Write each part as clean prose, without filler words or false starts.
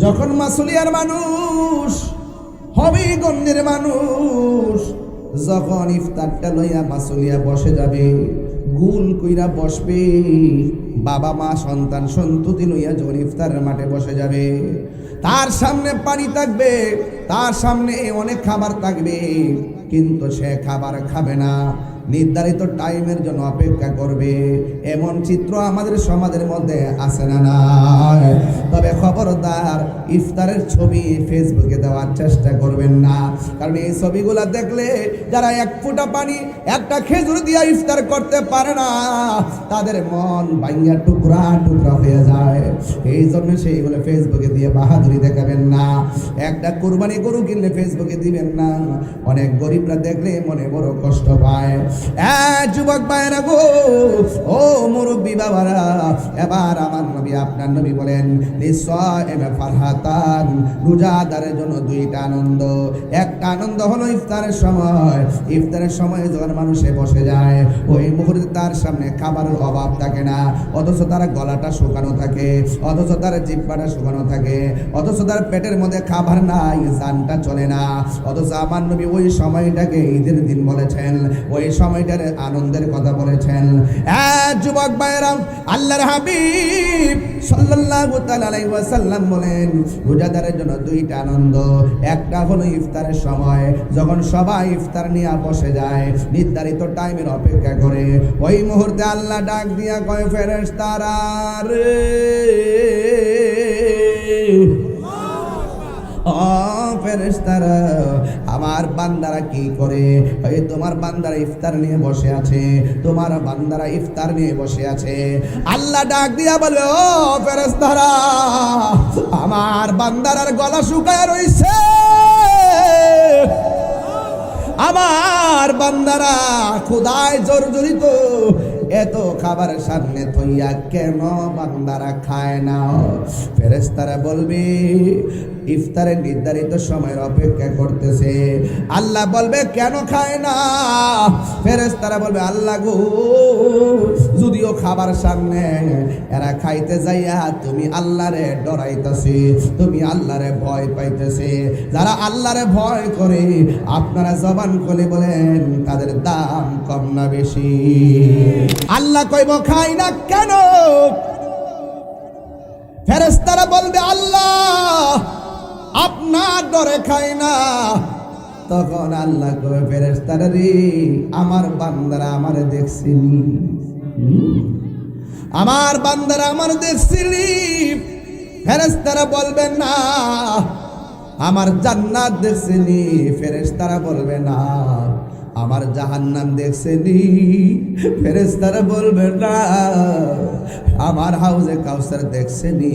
যখন মাসুলিয়ার মানুষ হবিগঞ্জের মানুষ যখন ইফতারটা লইয়া মাসুলিয়া বসে যাবে, গুল কইরা বসবে, বাবা মা সন্তান সন্ততি লইয়া যখন ইফতারের মাঠে বসে যাবে, তার সামনে পানি থাকবে, তার সামনে অনেক খাবার থাকবে, কিন্তু সে খাবার খাবে না, নির্ধারিত টাইমের জন্য অপেক্ষা করবে। এমন চিত্র আমাদের সমাজের মধ্যে আছে না নাই? তবে খবরদার ইফতারের ছবি ফেসবুকে দেওয়ার চেষ্টা করবেন না, কারণ এই ছবিগুলো দেখলে যারা এক ফোঁটা পানি একটা খেজুর দিয়ে ইফতার করতে পারে না, তাদের মন ভাঙা টুকরা টুকরা হয়ে যায়। এই জন্য সেইগুলো ফেসবুকে দিয়ে বাহাদুরি দেখাবেন না। একটা কুরবানি গরু কিনলে ফেসবুকে দিবেন না, অনেক গরিবরা দেখলে মনে বড় কষ্ট পায়। যুবক ভাইরা গো, ও মুরব্বী বাবারা, এবার আমার নবী আপনার নবী বলেন লিসাইম ফারহাতান, রোজাদারের জন্য দুইটা আনন্দ। একটা আনন্দ হলো ইফতারের সময়। ইফতারের সময় যখন মানুষে বসে যায়, ওই মুহূর্তে তার সামনে খাবারের অভাব থাকে না, অথচ তার গলাটা শুকানো থাকে, অথচ তার জিহ্বাটা শুকানো থাকে, অথচ তার পেটের মধ্যে খাবার নাই, জানটা চলে না। অথচ আমার নবী ওই সময়টাকে ঈদের দিন বলেছেন, ওই সময়টার আনন্দের কথা বলেছেন। যুবক ভাইরা, আল্লাহর হাবিব সাল্লাল্লাহু তাআলা আলাইহি ওয়াসাল্লাম বলেন রোজাদারের জন্য দুইটা আনন্দ। একটা হলো ইফতারের সময়, যখন সবাই ইফতার নিয়ে বসে যায়, নির্ধারিত টাইমের অপেক্ষা করে, ওই মুহূর্তে আল্লাহ ডাক দিয়া কয় ফেরেশতারা রে, ফেরেশতারা, আমার বান্দারা কি করে? এই তোমার বান্দারা ইফতার নিয়ে বসে আছে, তোমার বান্দারা ইফতার নিয়ে বসে আছে। আল্লাহ ডাক দিয়া বলে, ও ফেরেশতারা, আমার বান্দারার গলা শুকায় রইছে, আমার বান্দারা ক্ষুধায় জর্জরিত, এত খাবার সামনে থইয়া কেন বান্দারা খায় না? ফেরেশতারা বলবে ইফতারের নির্ধারিত সময়ের অপেক্ষা করতেছে। আল্লাহ বলবে কেন খায় না? ফেরেশতারা বলবে আল্লাহ গো, যদিও খাবার সামনে, এরা খাইতে যাইয়া তুমি আল্লাহরে ডরাইতেছে, তুমি আল্লাহরে ভয় পাইতেছে। যারা আল্লাহরে ভয় করে আপনারা জবান খুলে বলেন তাদের দাম কম না বেশি? আল্লাহ কইব খাই না কেন? ফেরেশতারা বলবে আল্লাহ আপনার ডরে খাই না। তখন আল্লাহ কবে ফেরেশতারা রে, আমার বান্দারা আমারে দেখছিলি, আমার বান্দারা আমার দেখছিলি। ফেরেশতারা বলবে না আমার জান্নাত দেখছিলি। ফেরেশতারা বলবে না আমার জাহান্নাম দেখছিলি। ফেরেশতারা বলবে না আমার হাউজে কাউসার দেখছিলি।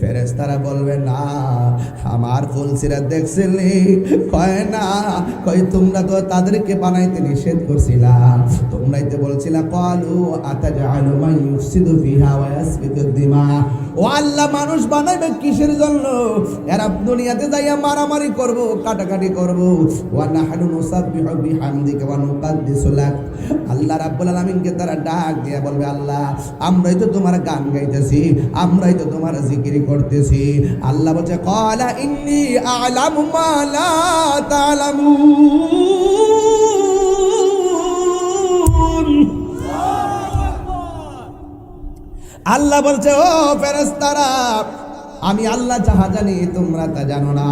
ফেরেশতারা বলবে না আমার ফুলসিরাত দেখছিলি। কয় না, কয় তোমরা তো তাদেরকে বানাইতে নিষেধ করছিলা, তোমরাই তো বলছিলা ক্বালু আতাজআলু মান ইউফসিদু ফিহা ওয়া ইয়াসফিকুদ দিমা। ও আল্লাহ, মানুষ বানাইবে কিসের জন্য? এরা দুনিয়াতে যাইয়া মারামারি করব, কাটাকাটি করব। ওয়া নাহনু নুসাব্বিহু বিহামদিকা ওয়া নুকাদ্দিসু লাক। আল্লাহ রাব্বুল আলামিনকে তারা ডাক দিয়া বলবে আল্লাহ আমরাই তো তোমার গান গাইতেছি, আমরাই তো তোমার জিকির করতেছি। আল্লাহ বলছে ক্বালা ইন্নী আ'লামু মা লা তা'লামুন। আল্লাহ বলছে ও ফেরেশতারা, আমি আল্লাহ যাহা জানি তোমরা তা জানো না।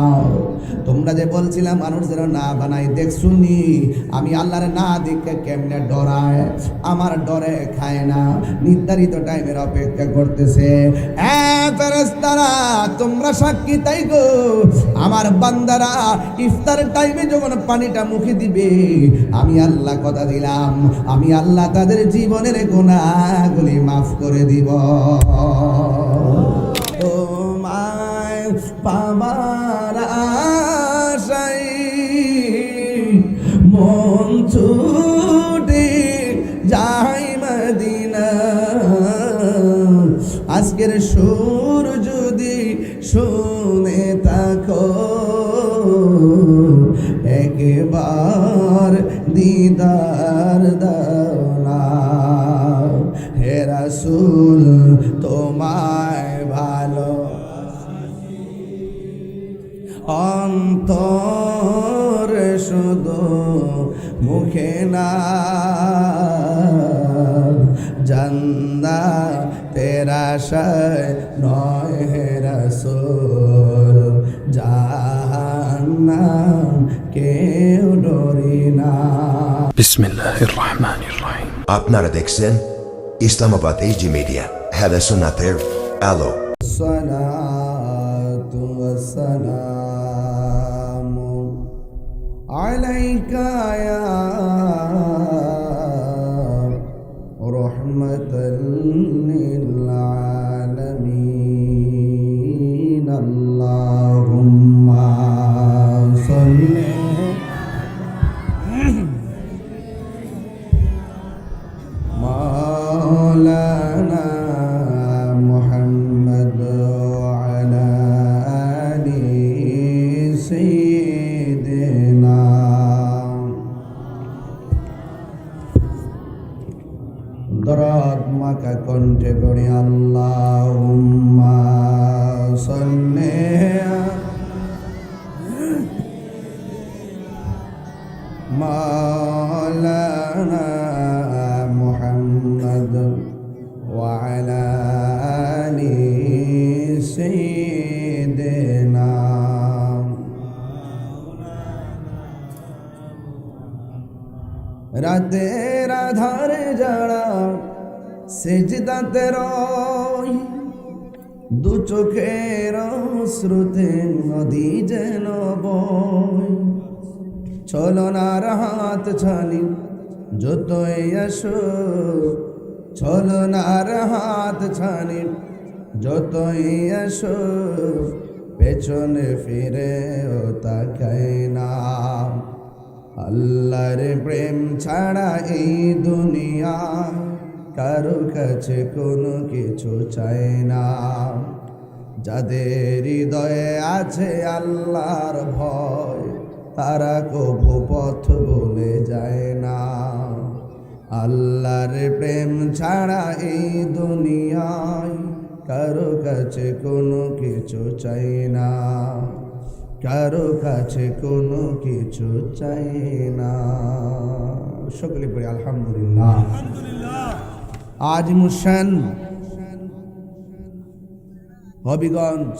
তোমরা যে বলছিলাম মানুষ যেন না বানাই, দেখছুনি আমি আল্লাহরে না দেখে কেমনে ডরায়, আমার ডরে খায় না, নির্ধারিত টাইমের অপেক্ষা করতেছে। ফেরেশতারা তোমরা সাক্ষী তাই গো, আমার বান্দারা ইফতারের টাইমে যখন পানিটা মুখে দিবে, আমি আল্লাহ কথা দিলাম, আমি আল্লাহ তাদের জীবনের গুনাহগুলি মাফ করে দিব। তোমায় পাবার আশায় মন ছুটে যাই মদিনা। আজকের সুর যদি শুনে থাকো, একবার দিদার দাও না। হে রাসূল তোমায় ভালো অন্তরে শুধু মুখে না জান্নাতের আশায় নয় হে রাসূল জাহান্নাম কেউ ডরি না। বিসমিল্লাহির রহমানির রহিম। আপনারা দেখছেন ইসলামাবাদ এইজি মিডিয়া, হেদা সুন্নাতের আলো। الصلاة والسلام عليك يا رحمة للعالمين اللهم صل مولانا محمد وعلى آل سيدنا দরদ মাকা কণ্ঠে পড়ি আল্লাহুম্মা সাল্লি মাওলানা মুহাম্মদ ওয়া আলা আলি সাইয়্যিদিনা। রাতের আধারে যারা সেজদাতে রয়, দু চোখের শ্রুতে নদী যেন বয়, ছলনার হাত ছানি যতই আসো, ছলনার হাত ছানি যতই আসো, পেছনে ফিরে ও তাকাই না। আল্লাহর প্রেম ছাড়া এই দুনিয়া কারো কাছে কোনো কিছু চাই না। যাদের হৃদয়ে আছে আল্লাহর ভয়, তারা কভু পথ ভুলে যায় না। আল্লাহর প্রেম ছাড়া এই দুনিয়ায় কারো কাছে কোনো কিছু চাই না, কারো কাছে কোনো কিছু চাই না। সকলে পড়ি আলহামদুলিল্লাহ। আজ মুশান হবিগঞ্জ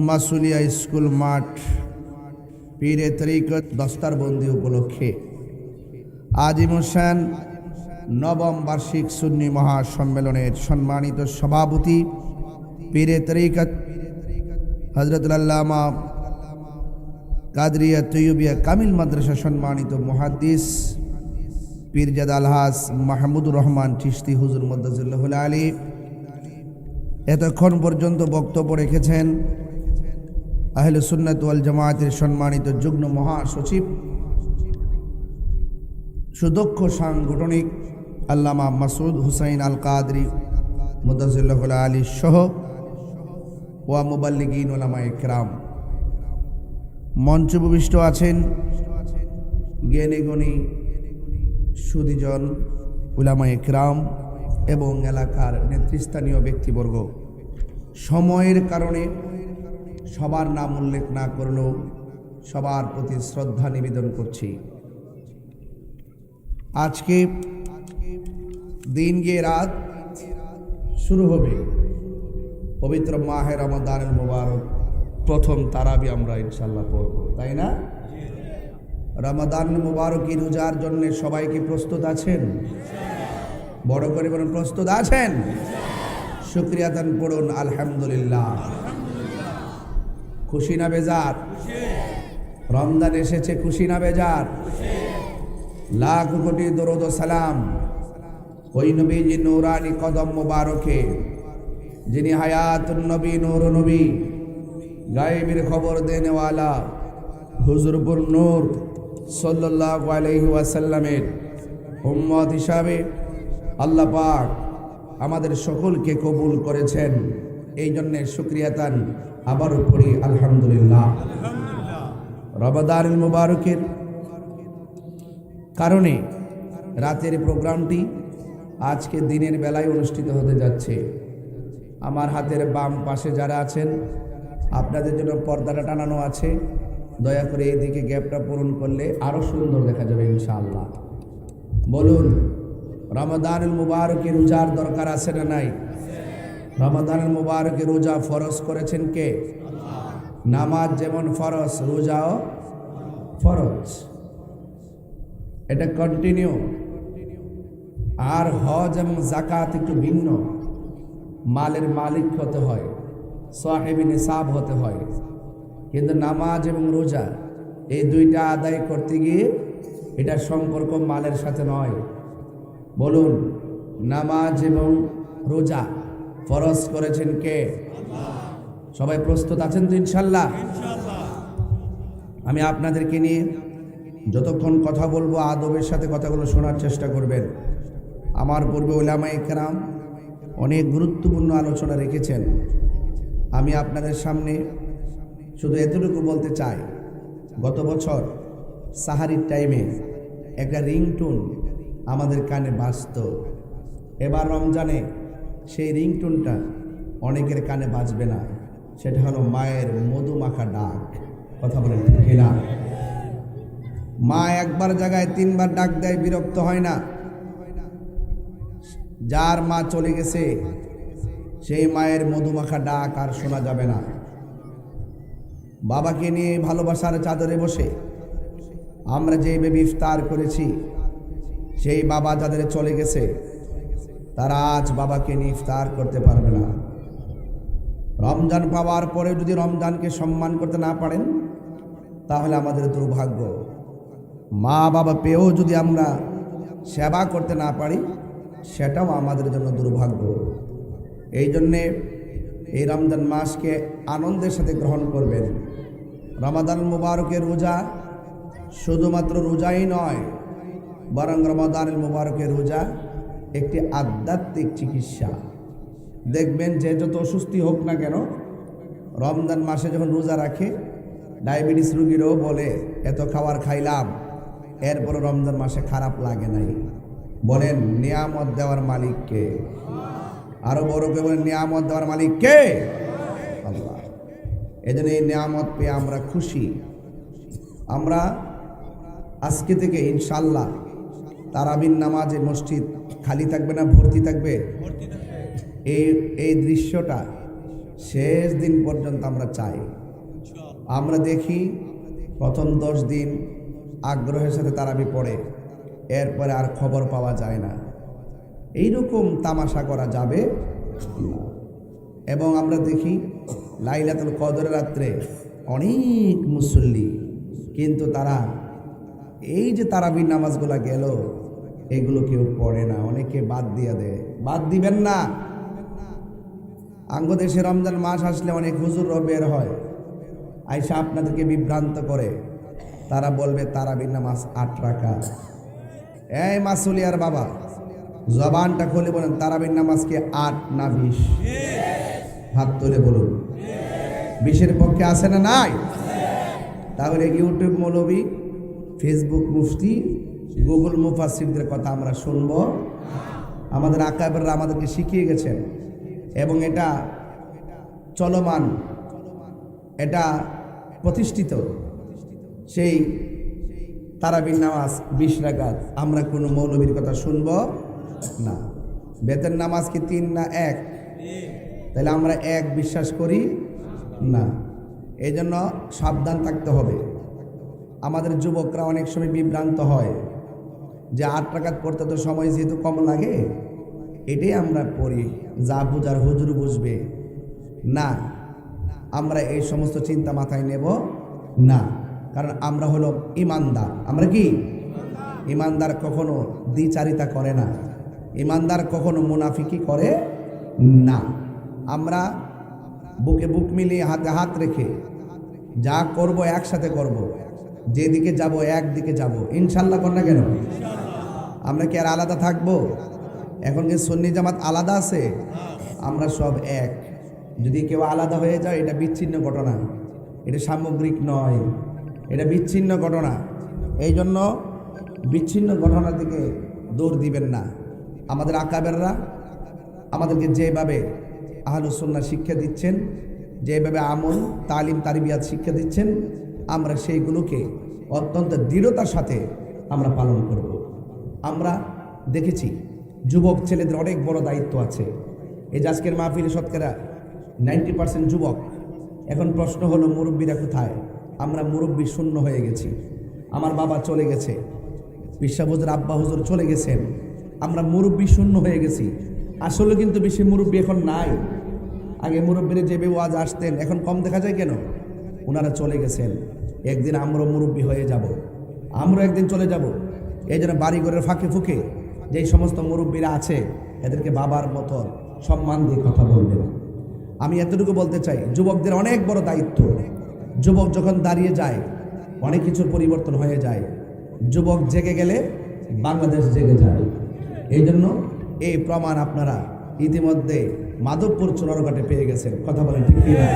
মাসুলিয়া স্কুল মাঠ পীরে তরিকত দস্তারবন্দি উপলক্ষে আজিমুসান নবম বার্ষিক সুন্নি মহাসম্মেলনের সম্মানিত সভাপতি পীরে তরিকত হযরতুল আল্লামা কাদরিয়া তৈয়বিয়া কামিল মাদ্রাসা সম্মানিত মুহাদ্দিস পীরজাদা আলহাজ মাহমুদুর রহমান চিশতি হুজুর মুদ্দাজিল্লাহুল আলী এতক্ষণ পর্যন্ত বক্তব্য রেখেছেন আহলে সুন্নাত ওয়াল জামায়াতের সম্মানিত যুগ্ম মহাসচিব সুদক্ষ সাংগঠনিক আল্লামা মাসুদ হুসাইন আল কাদরি মুদ্দাজিল্লাহুল আলী সহ ওয়া মুবাল্লিগিন উলামায়ে কিরাম। মঞ্চে উপবিষ্ট আছেন জ্ঞানী গুণী সুধীজন উলামায়ে কিরাম এবং এলাকার নেতৃস্থানীয় ব্যক্তিবর্গ। সময়ের কারণে সবার নাম উল্লেখ না করলেও সবার প্রতি শ্রদ্ধা নিবেদন করছি। আজকে দিন গিয়ে রাত শুরু হবে পবিত্র মাহে রমাদানুল মুবারক, প্রথম তারাবি আমরা ইনশাআল্লাহ পড়ব, তাই না? রমাদানুল মুবারকি রোজার জন্য সবাইকে প্রস্তুত আছেন? বড় করে বলুন, প্রস্তুত আছেন? শুকরিয়া দান পড়ুন আলহামদুলিল্লাহ। খুশি না বেজার? রমজান এসেছে, খুশি না বেজার? লাখ কোটি দরুদ ও সালাম ওই নবীজি নূরানি কদম মুবারকে, যিনি হায়াতুন নবী নূর নবী গায়েবের খবর দেনেওয়ালা হুজুরপুর নূর সাল্লাল্লাহু আলাইহি ওয়াসাল্লামের উম্মত হিসাবে আল্লাহ পাক আমাদের সকলকে কবুল করেছেন। এই জন্য শুকরিয়া তান আবারও পড়ি আলহামদুলিল্লাহ। রমাদানুল মুবারকের কারণে রাতের প্রোগ্রামটি আজকে দিনের বেলায় অনুষ্ঠিত হতে যাচ্ছে। আমার হাতের বাম পাশে যারা আছেন আপনাদের জন্য পর্দাটা টানানো আছে, দয়া করে এইদিকে গ্যাপটা পূরণ করলে আরো সুন্দর দেখা যাবে ইনশাআল্লাহ। বলুন, রমাদানুল মুবারকে রোজার দরকার আছে না নাই? রমাদানুল মুবারকে রোজা ফরজ করেছেন কে? নামাজ যেমন ফরজ, রোজাও ফরজ, এটা কন্টিনিউ। আর হজ এবং যাকাত একটু ভিন্ন, মালের মালিক হতে হয়, সাহেবে নিসাব হতে হয়। কিন্তু নামাজ এবং রোজা এই দুইটা আদায় করতে গিয়ে এটার সম্পর্ক মালের সাথে নয়। বলুন, নামাজ এবং রোজা ফরজ করেছেন কে? সবাই প্রস্তুত আছেন তো ইনশাল্লাহ? আমি আপনাদেরকে নিয়ে যতক্ষণ কথা বলবো আদবের সাথে কথাগুলো শোনার চেষ্টা করবেন। আমার পূর্বে উলামায়ে কেরাম অনেক গুরুত্বপূর্ণ আলোচনা রেখেছেন। আমি আপনাদের সামনে শুধু এতটুকু বলতে চাই, গত বছর সাহারির টাইমে একটা রিংটোন আমাদের কানে বাজত। এবার রমজানে সেই রিংটোনটা অনেকের কানে বাজবে না, সেটা হলো মায়ের মধুমাখা ডাক। কথা বলেন ঠিক না? মা একবার জায়গায় তিনবার ডাক দেয়, বিরক্ত হয় না? যার মা চলে গেছে সেই মায়ের মধুমাখা ডাক আর শোনা যাবে না। বাবাকে নিয়ে ভালোবাসার চাদরে বসে আমরা যেভাবে ইফতার করেছি, সেই বাবা যাদের চলে গেছে তারা আজ বাবাকে নিয়ে ইফতার করতে পারবে না। রমজান পাওয়ার পরে যদি রমজানকে সম্মান করতে না পারেন তাহলে আমাদের দুর্ভাগ্য। মা বাবা পেয়েও যদি আমরা সেবা করতে না পারি সেটাও আমাদের জন্য দুর্ভাগ্য। এই জন্যে এই রমজান মাসকে আনন্দের সাথে গ্রহণ করবেন। রমাদান মুবারকের রোজা শুধুমাত্র রোজাই নয়, বরং রমাদানুল মুবারকের রোজা একটি আধ্যাত্মিক চিকিৎসা। দেখবেন যে যত অসুস্থি হোক না কেন, রমজান মাসে যখন রোজা রাখে, ডায়াবেটিস রোগীরাও বলে এত খাবার খাইলাম, এরপর রমজান মাসে খারাপ লাগে নাই। বলেন, নিয়ামত দেওয়ার মালিক কে? আরো বড় করে বলেন, নিয়ামত দেওয়ার মালিক কে? আল্লাহ। এই জন্য এই নিয়ামত পেয়ে আমরা খুশি। আমরা আজকে থেকে ইনশাল্লাহ তারাবির নামাজে মসজিদ খালি থাকবে না, ভর্তি থাকবে। এই দৃশ্যটা শেষ দিন পর্যন্ত আমরা চাই। আমরা দেখি প্রথম 10 দিন আগ্রহের সাথে তারাবি পড়ে, এরপরে আর খবর পাওয়া যায় না। এইরকম তামাশা করা যাবে না। এবং আমরা দেখি লাইলাতুল কদরের রাত্রে অনেক মুসল্লি, কিন্তু তারা এই যে তারাবির নামাজগুলা গেল এগুলো কেউ পড়ে না, অনেকে বাদ দিয়ে দেয়। বাদ দিবেন না। আঙ্গ দেশে রমজান মাস আসলে অনেক হুজুররা বের হয়, আইসা আপনাদেরকে বিভ্রান্ত করে। তারা বলবে তারাবির নামাজ 8 রাকাত। এই মাসুলিয়ার বাবা, জবানটা খুলে বলেন, তারাবির নামাজ কি 8 না 20? হাত তুলে বলুন। 20-এর পক্ষে আছে না নাই? তাহলে ইউটিউব মৌলবী, ফেসবুক মুফতি, গুগল মুফাসসিরদের কথা আমরা শুনবো? আমাদের আকাবেররা আমাদেরকে শিখিয়ে গেছেন এবং এটা চলমান, এটা প্রতিষ্ঠিত। সেই তারাবির নামাজ 20 রাকাত, আমরা কোনো মৌলবীর কথা শুনব না। বেতের নামাজ কি 3 না 1? তাহলে আমরা 1 বিশ্বাস করি না। এই জন্য সাবধান থাকতে হবে। আমাদের যুবকরা অনেক সময় বিভ্রান্ত হয় যে 8 রাকাত পড়তে তো সময় যেহেতু কম লাগে, এটাই আমরা পড়ি, যা বুঝার হুজুর বুঝবে না। আমরা এই সমস্ত চিন্তা মাথায় নেব না, কারণ আমরা হলো ইমানদার। আমরা কি ইমানদার? কখনো দ্বিচারিতা করে না, ইমানদার কখনো মুনাফিকি করে না। আমরা বুকে বুক মিলিয়ে হাতে হাত রেখে যা করব একসাথে করব, যেদিকে যাব একদিকে যাব ইনশাল্লাহ। কর না কেন? আমরা কি আর আলাদা থাকবো? এখন কি সুন্নি জামাত আলাদা আছে? আমরা সব এক। যদি কেউ আলাদা হয়ে যায় এটা বিচ্ছিন্ন ঘটনা, এটা সামগ্রিক নয়, এটা বিচ্ছিন্ন ঘটনা। এই জন্য বিচ্ছিন্ন ঘটনার দিকে দৌড় দিবেন না। আমাদের আকাবেররা আমাদেরকে যেভাবে আহলুস সুন্নাহ শিক্ষা দিচ্ছেন যেভাবে আমল তালিম তারবিয়াত শিক্ষা দিচ্ছেন, আমরা সেইগুলোকে অত্যন্ত দৃঢ়তার সাথে আমরা পালন করব। আমরা দেখেছি যুবক ছেলেদের অনেক বড় দায়িত্ব আছে। এই যে আজকের মাহফিলে শতকরা 90% যুবক। এখন প্রশ্ন হলো মুরব্বীরা কোথায়? আমরা মুরব্বী শূন্য হয়ে গেছি। আমার বাবা চলে গেছে, বিশ্বাস হুজুর আব্বা হুজুর চলে গেছেন, আমরা মুরব্বী শূন্য হয়ে গেছি। আসলে কিন্তু বেশি মুরব্বী এখন নাই। আগে মুরব্বীরা যেভাবে ওয়াজ আসতেন এখন কম দেখা যায় কেন? ওনারা চলে গেছেন। একদিন আমরাও মুরব্বী হয়ে যাব, আমরা একদিন চলে যাব। এই জন্য বাড়িঘরের ফাঁকে ফুঁকে যেই সমস্ত মুরব্বীরা আছে এদেরকে বাবার মতো সম্মান দিয়ে কথা বলবেন। আমি এতটুকু বলতে চাই, যুবকদের অনেক বড় দায়িত্ব। যুবক যখন দাঁড়িয়ে যায় অনেক কিছুর পরিবর্তন হয়ে যায়। যুবক জেগে গেলে বাংলাদেশ জেগে যায়। এই জন্য এই প্রমাণ আপনারা ইতিমধ্যে মাধবপুর চুনারঘাটে পেয়ে গেছেন। কথা বলেন ঠিক কি না?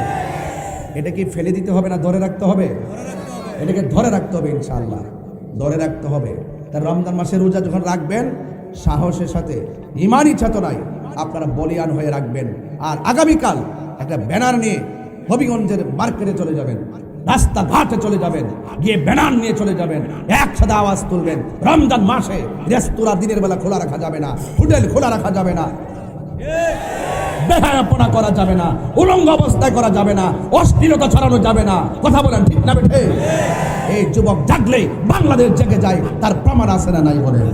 এটা কি ফেলে দিতে হবে না ধরে রাখতে হবে? এটাকে ধরে রাখতে হবে, ইনশাআল্লাহ ধরে রাখতে হবে। তার রমজান মাসের রোজা যখন রাখবেন সাহসের সাথে, ইমানি চেতনায় আপনারা বলিয়ান হয়ে রাখবেন। আর আগামীকাল একটা ব্যানার নিয়ে হবিগঞ্জের মার্কেটে চলে যাবেন, রাস্তাঘাটে চলে যাবেন, গিয়ে ব্যানার নিয়ে চলে যাবেন, একসাথে আওয়াজ তুলবেন, রমজান মাসে রেস্তোরাঁ দিনের বেলা খোলা রাখা যাবে না, হোটেল খোলা রাখা যাবে না, বেহায়াপনা করা যাবে না, উলঙ্গ অবস্থায় করা যাবে না, অশ্লীলতা ছড়ানো যাবে না। কথা বলেন ঠিক না বেঠে? এই যুবক জাগলে বাংলাদেশ জেগে যায়, তার প্রমাণ আছে না নাই বলেন?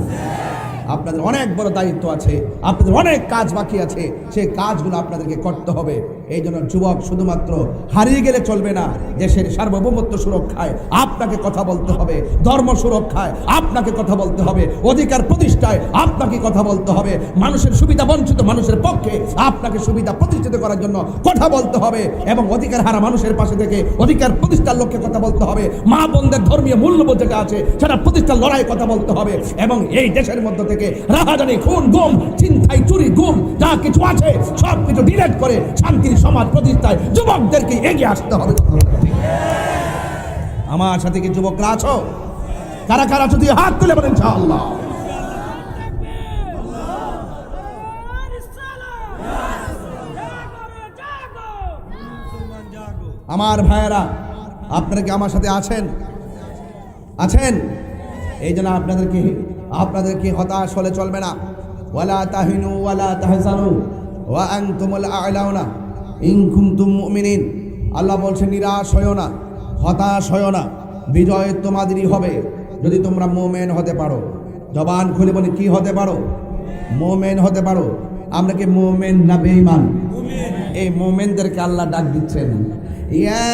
আপনাদের অনেক বড় দায়িত্ব আছে, আপনাদের অনেক কাজ বাকি আছে, সেই কাজগুলো আপনাদেরকে করতে হবে। এই জন্য যুবক শুধুমাত্র হারিয়ে গেলে চলবে না। দেশের সার্বভৌমত্ব সুরক্ষায় আপনাকে কথা বলতে হবে, ধর্ম সুরক্ষায় আপনাকে কথা বলতে হবে, অধিকার প্রতিষ্ঠায় আপনাকে কথা বলতে হবে, মানুষের সুবিধা বঞ্চিত মানুষের পক্ষে আপনাকে সুবিধা প্রতিষ্ঠিত করার জন্য কথা বলতে হবে, এবং অধিকার হারা মানুষের পাশে থেকে অধিকার প্রতিষ্ঠার লক্ষ্যে কথা বলতে হবে। মা বোনদের ধর্মীয় মূল্যবোধ যেটা আছে সেটা প্রতিষ্ঠার লড়াই কথা বলতে হবে, এবং এই দেশের মধ্য থেকে রাহাজানি, খুন, গুম, ছিনতাই, চুরি, গুম যা কিছু আছে সব কিছু ডিলিট করে শান্তির সমাজ প্রতিষ্ঠায় যুবকদেরকে এগিয়ে আসতে হবে। আমার সাথে কি যুবকরা আছো? কারা কারা যদি হাত তুলে বলেন ইনশাআল্লাহ। আমার ভাইয়েরা, আপনারা কি আমার সাথে আছেন? আছেন? এই জন্য আপনাদেরকে হতাশ হলে চলবে না। ওয়ালা তাহিনু ওয়ালা তাহজানু ওয়া আনতুমুল আ'লাউনা ইন কুনতুম মুমিনিন। আল্লাহ বলছেন নিরাশ হয়ো না, হতাশ হয়ো না, বিজয় তোমাদেরই হবে যদি তোমরা মুমিন হতে পারো। জবান খুলে বলে কি হতে পারো? মুমিন হতে পারো। আমরা কি মুমিন না বেঈমান? এই মুমিনদেরকে আল্লাহ ডাক দিচ্ছেন, ইয়া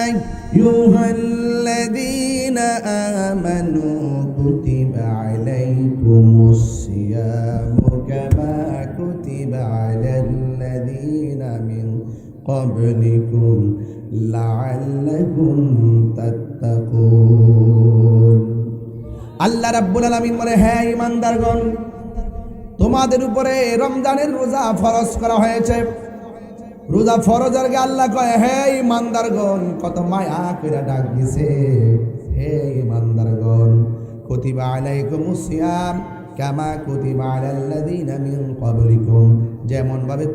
আইয়ুহাল্লাযীনা আমানু কুতিবা আলাইকুমুস সিয়ামু কামা কুতিবা আলাল্লাযীনা মিন ক্বাবলিকুম লাআল্লাকুম তাত্তাকুন। আল্লাহ রাব্বুল আলামিন বলে, হ্যাঁ ঈমানদারগণ, তোমাদের উপরে রমজানের রোজা ফরজ করা হয়েছে। রোজা ফরজ আর আল্লাহ কয়, হে ঈমানদারগণ, কত মায়া কইরা ডাক দিছে, হে ঈমানদারগণ, কুতিবা আলাইকুমুস সিয়াম কামা কুতিবা আলাল্লাযীনা মিন ক্বাবলিকুম, যেমন ভাবে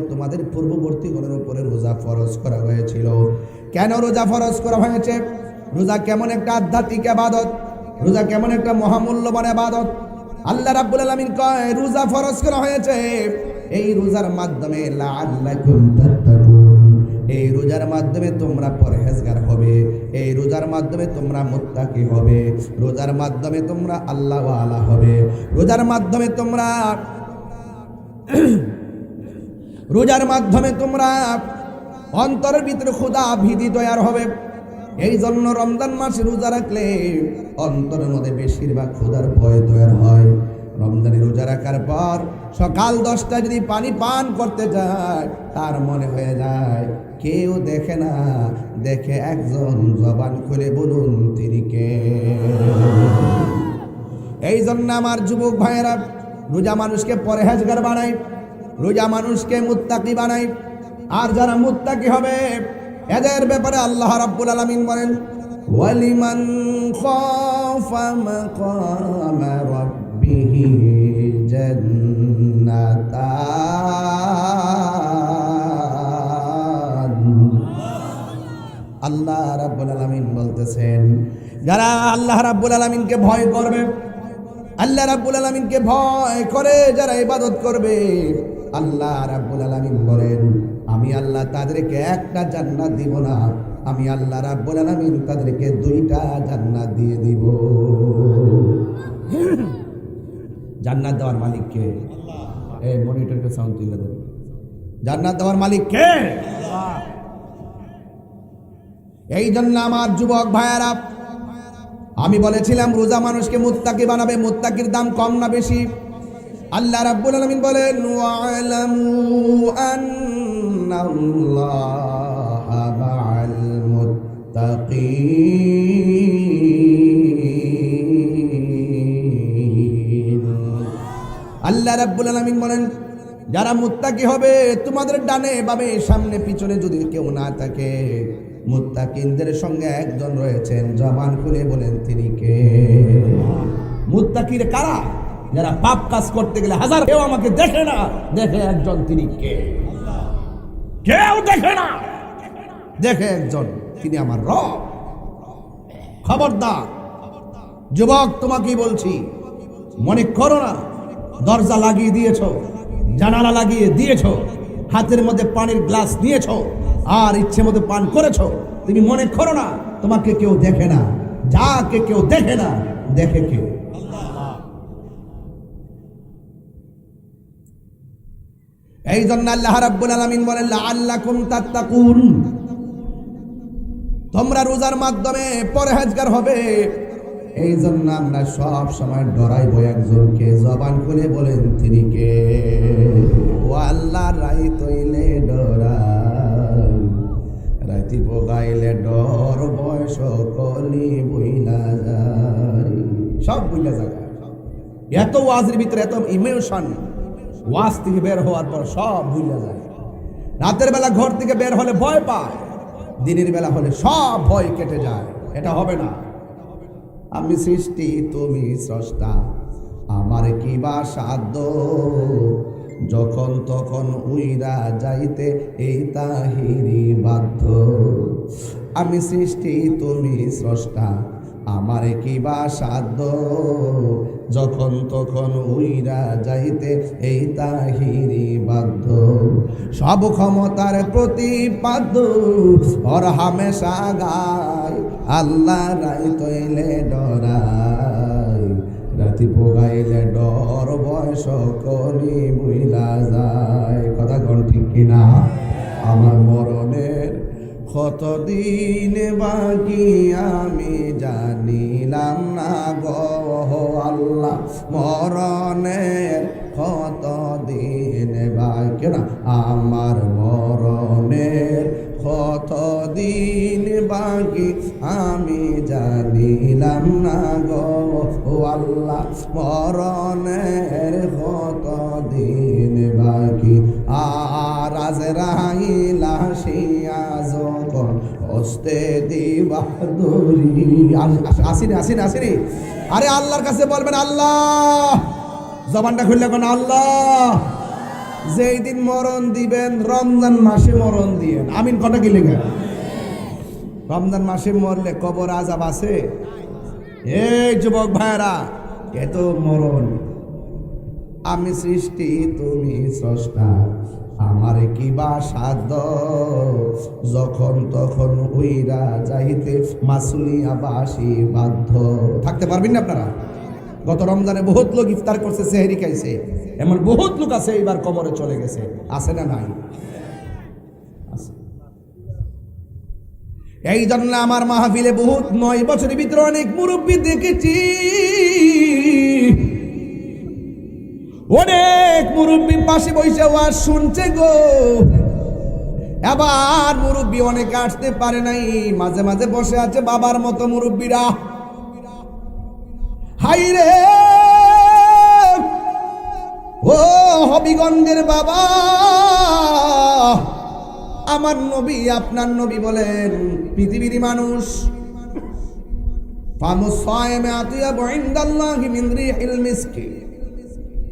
তোমাদের পূর্ববর্তীগণের উপরে রোজা ফরজ করা হয়েছিল। কেন রোজা ফরজ করা হয়েছে? রোজা কেমন একটা আধ্যাত্মিক ইবাদত, রোজা কেমন একটা মহামূল্যবান ইবাদত। আল্লাহ রাব্বুল আলামিন কয় রোজা ফরজ করা হয়েছে এই রোজার মাধ্যমে লাআল্লাকুম তাত্তাকুন, এই রোজার মাধ্যমে তোমরা পরহেজগার হবে, এই রোজার মাধ্যমে তোমরা মুত্তাকি হবে, রোজার মাধ্যমে তোমরা আল্লাহ ওয়ালা হবে, রোজার মাধ্যমে তোমরা অন্তরের ভিতরে খোদা ভীতি তৈরি হবে। এই জন্য রমজান মাসে রোজা রাখলে অন্তরের মধ্যে বেশিরভাগ খোদার ভয় তৈরি হয়। রমজানে রোজা রাখার পর সকাল 10টায় যদি পানি পান করতে যায়, তার মনে হয়ে যায় কেউ দেখে না, দেখে একজন, জবান খুলে বলুন তিনি কে। এই জন্য আমার যুবক ভাইয়েরা, রোজা মানুষকে পরহেজগার বানায়, রোজা মানুষকে মুত্তাকি বানায়। আর যারা মুত্তাকি হবে এদের ব্যাপারে আল্লাহ রাব্বুল আলামিন বলেন, ওয়ালিমান খাফা মাকামা রাব্বিহি জান্নাতান, আল্লাহ রাব্বুল আলামিন বলতেছেন, যারা আল্লাহ রাব্বুল আলামিনকে ভয় করবে, আল্লাহ রাব্বুল আলামিনকে ভয় করে যারা ইবাদত করবে, আল্লাহ রাব্বুল আলামিন বলেন আমি আল্লাহ তাদেরকে একটা জান্নাত দিব না, আমি আল্লাহ রাব্বুল আলামিন তাদেরকে দুইটা জান্নাত দিয়ে দিব। জান্নাত দেওয়ার মালিক কে? এই মনিটরকে সাউন্ড তুলে দেন। জান্নাত দেওয়ার মালিক কে? এই জন্য আমার যুবক ভাইয়েরা, আমি বলেছিলাম রোজা মানুষকে মুত্তাকি বানাবে। মুত্তাকির দাম কম না বেশি? আল্লাহ রাব্বুল আলামিন বলেন ওয়ালামু আন্নাল্লাহা মাআল মুত্তাকিন। আল্লাহ রাব্বুল আলামিন বলেন যারা মুত্তাকি হবে, তোমাদের ডানে বামে সামনে পিছনে যদি কেউ না থাকে, মুত্তাকিনদের সঙ্গে একজন রয়েছেন, জবান খুলে বলেন তিনি কে? মুত্তাকির কারা? যারা পাপ কাজ করতে গেলে হাজার কেউ আমাকে দেখে না, দেখে একজন, তিনি কে? কেউ দেখে না, দেখে একজন, তিনি আমার রব। খবরদার যুবক, তোমাকেই বলছি, মনে করো না দরজা লাগিয়ে দিয়েছো, জানালা লাগিয়ে দিয়েছো, হাতের মধ্যে পানির গ্লাস নিয়েছো আর ইচ্ছে মতো পান করেছো। তুমি মনে করো না তোমাকে কেউ দেখে না। যাকে কেউ দেখে না, দেখে কে? এই জন্য আল্লাহ রাব্বুল আলামিন বলেন লাআল্লাকুম তাত্তাকুন, তোমরা রোজার মাধ্যমে পরহেজগার হবে। এই জন্য আমরা সব সময় ডরাইবো একজনকে, জবান খুলে বলেন তিনি কে? ও আল্লাহ, রাইত হইলে ডরাই, রাতি পোগাইলে ডর, বয়স কলি বইলা যায়, সব বইলা যায়। এত ওয়াজের ভিতরে এত ইমোশন, ওয়াজ থেকে বের হওয়ার পর সব ভুলে যায়। রাতের বেলা ঘর থেকে বের হলে ভয় পায়, দিনের বেলা হলে সব ভয় কেটে যায়। এটা হবে না। আমি সৃষ্টি, তুমি স্রষ্টা, আমার কি বা সাধ্য, যখন তখন উইরা যাইতে এই তাহিরি বাধ্য। আমি সৃষ্টি, তুমি স্রষ্টা, আমার কি বা সাধ্য, যখন তখন উইরা যাইতে এই তাহিরি বাধ্য। সব ক্ষমতার প্রতিপাদ্য ওর হামেশা গায়, আল্লাহ রাইত হইলে ডরাই, রাতি পোগাইলে ডর, বয়স কলি বইলা যায়। কথা কোন ঠিক কিনা? আমার মরণের কতদিন বাকি আমি জানিলাম না গো আল্লাহ, মরণের কতদিন বাকি না, আমার মরণের কতদিন বাকি আমি জানিলাম না গো আল্লাহ, মরণের কতদিন বাকি। আর আজরাইল আসিয়া যখন হস্তে দিবা দড়ি, আসিনি। আরে আল্লাহর কাছে বলবেন আল্লাহ, জবানটা খুললে কোন আল্লাহ, যেই দিন মরণ দিবেন রমজান মাসে মরণ দিয়েন। আমিন কটা কি লেগে? রমজান মাসে মরলে কবর আযাব আছে? এই যুবক ভাইরা, এত মরণ। আমি সৃষ্টি, তুমি স্রষ্টা, আমার কি বা সাধ্য, যখন তখন উইরা যাইতে মাসুলিয়া বাসি বাধ্য। থাকতে পারবেন না আপনারা? গত রমজানে বহুত লোক ইফতার করছে, সেহরি খাইছে, এমন বহুত লোক আছে এইবার কবরে চলে গেছে। আছে না নাই? এই জন্য আমার মাহফিলে বহুত 9 বছরের ভিতরে অনেক মুরব্বী দেখেছি, অনেক মুরব্বী পাশে বসে ওয়াজ শুনছে গো। আবার মুরব্বী অনেকে আসতে পারে নাই, মাঝে মাঝে বসে আছে বাবার মতো মুরব্বীরা। হাই রে ও হবিগঞ্জের বাবা, আমার নবী, আপনার নবী বলেন পৃথিবীর মানুষ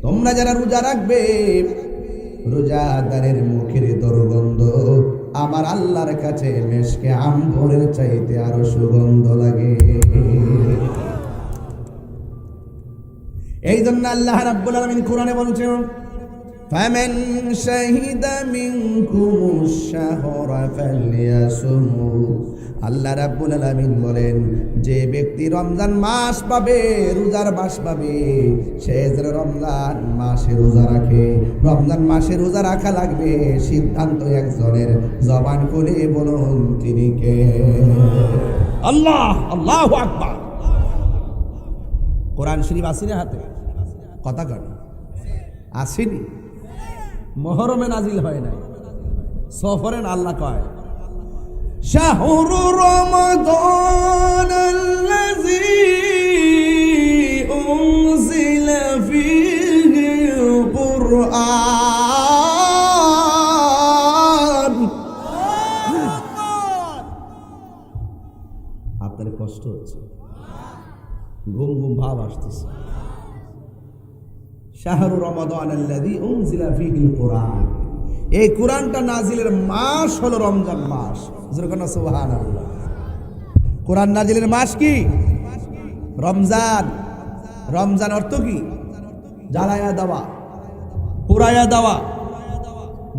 তোমরা যারা রোজা রাখবে, রোজাদারের মুখের দুর্গন্ধ আমার আল্লাহর কাছে মেশকে আম্বরের চাইতে আরো সুগন্ধ লাগে। এই জন্য আল্লাহ রাব্বুল আলামিন কোরআনে বলছেন, ফামান শাহিদা মিনকুমুশ শাহরা ফালইয়াসুমু। আল্লাহ রাব্বুল আলামিন বলেন, যে ব্যক্তি রমজান মাস পাবে, রোজার মাস পাবে, সে যেন রমজান মাসে রোজা রাখে। রমজান মাসে রোজা রাখা লাগবে, সিদ্ধান্ত একজনের। জবান খুলে বলুন তিনি কে? আল্লাহ। আল্লাহু আকবার। কোরআন শরীফ আসেনি হাতে? কথা কন আসেনি? মুহররমে নাজিল হয় নাই, সফরে আল্লাহ কয় শাহরু রমাদান আল্লাযী উনজিলা ফীহিল কুরআন। আপনার কষ্ট হচ্ছে, ঘুম ঘুম ভাব আসতেছে। শাহরু রমাদান আল্লাযী উনজিলা ফীহিল কুরআন, এই কোরআনটা নাজিলের মাস হলো রমজান মাস। সুবহানাল্লাহ। কোরআন নাজিলের মাস কি? রমজান। রমজান অর্থ কি? জ্বালায়া দেওয়া, পুরাইয়া দেওয়া,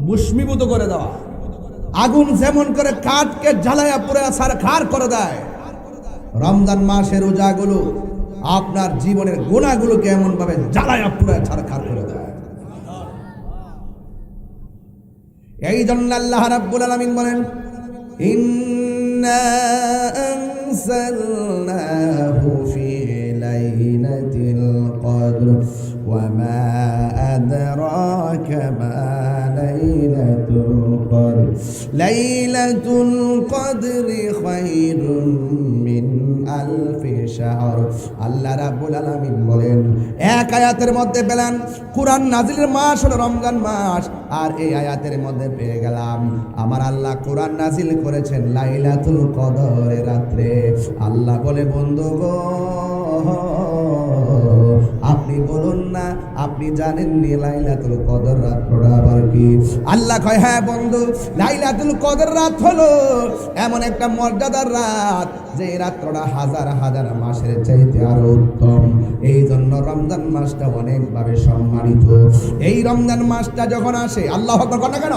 ভস্মীভূত করে দেওয়া। আগুন যেমন করে কাঠকে জ্বালায়া পুরাইয়া ছারখার করে দেয়, রমজান মাসের রোজাগুলো আপনার জীবনের গুনাহগুলোকে এমন ভাবে জ্বালায়া পুরাইয়া ছারখার করে দেয়। এই জন্য আল্লাহ রাব্বুল আলামিন বলেন, ইন্না আনসালনাহু ফি লাইলাতিল কদর ওয়া মা আদরাকা মা লাইলাতুল কদর লাইলাতুল কদরি খায়রুম মিন আলফি শাহর। আল্লাহ রাব্বুল আলামিন বলেন, এক আয়াতের মধ্যে পেলেন কোরআন নাজিলের মাস হলো রমজান মাস, আর এই আয়াতের মধ্যে পেয়ে গেলাম আমার আল্লাহ কোরআন নাজিল করেছেন লাইলাতুল কদরের রাত্রে। আল্লাহ বলে, বন্ধু গো, আপনি বলুন না, আপনি জানেন নি লাইলাতুল কদর রাতটা আবার কি? আল্লাহ কয়, হ্যাঁ বন্ধু, লাইলাতুল কদর রাত হলো এমন একটা মর্যাদার রাত, যে রাতটা হাজার হাজার মাসের চাইতে আরো উত্তম। এই জন্য রমজান মাসটা অনেকভাবে সম্মানিত। এই রমজান মাসটা যখন আসে, আল্লাহু আকবার কর না কেন?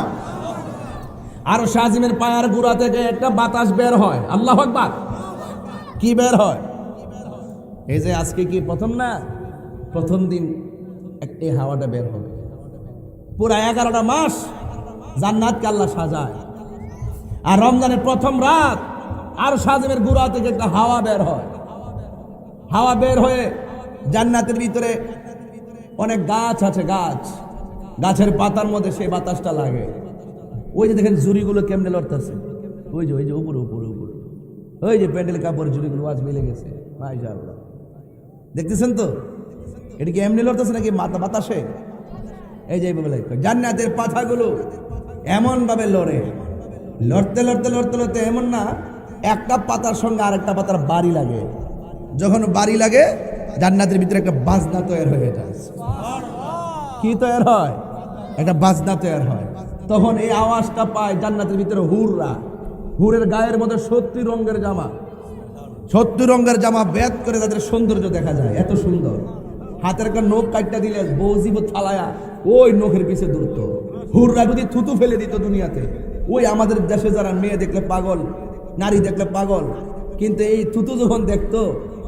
আর শাজিমের পায়ের গোড়া থেকে একটা বাতাস বের হয়। আল্লাহু আকবার। কি বের হয়? এই যে আজকে কি প্রথম না, প্রথম দিন এই হাওয়াটা বের হবে। পুরা 11টা মাস জান্নাতকে আল্লাহ সাজায়। আর রমজানের প্রথম রাত আর শাজিমের গোড়া থেকে একটা হাওয়া বের হয়। হাওয়া বের হয়ে জান্নাতের ভিতরে অনেক গাছ আছে, গাছের পাতার মধ্যে সেই বাতাসটা লাগে। ওই যে দেখেন জুড়িগুলো কেমনে লড়তেছে, ওই যে উপরে উপরে উপরে, ওই যে প্যান্ডেল কাপড় জুড়িগুলো আজ মিলে গেছে। মাশাআল্লাহ, দেখতেছেন তো? এটা কি এমনি লড়তেছে নাকি মাথা বাতাসে? এই যে জান্নাতের পাতাগুলো এমন ভাবে লড়ে, লড়তে লড়তে লড়তে লড়তে এমন না একটা পাতার সঙ্গে আরেকটা পাতার বাড়ি লাগে। যখন বাড়ি লাগে, জান্নাতের ভিতরে একটা বাজনা তৈরি হয়ে যায়। কি তৈরি হয়? একটা বাজনা তৈরি হয়। তখন এই আওয়াজটা পায় জান্নাতের ভিতরে হুররা। হুরের গায়ের মধ্যে 70 রঙের জামা, 70 রঙের জামা বেদ করে তাদের সৌন্দর্য দেখা যায়, এত সুন্দর। হাতের একটা নখ কাটটা দিলে বউজিব থালায়া ওই নখের পিছে দৌড়তো। হুররা যদি থুতু ফেলে দিত দুনিয়াতে, ওই আমাদের দেশে যারা মেয়ে দেখলে পাগল, নারী দেখলে পাগল, কিন্তু এই থুতু যখন দেখতো,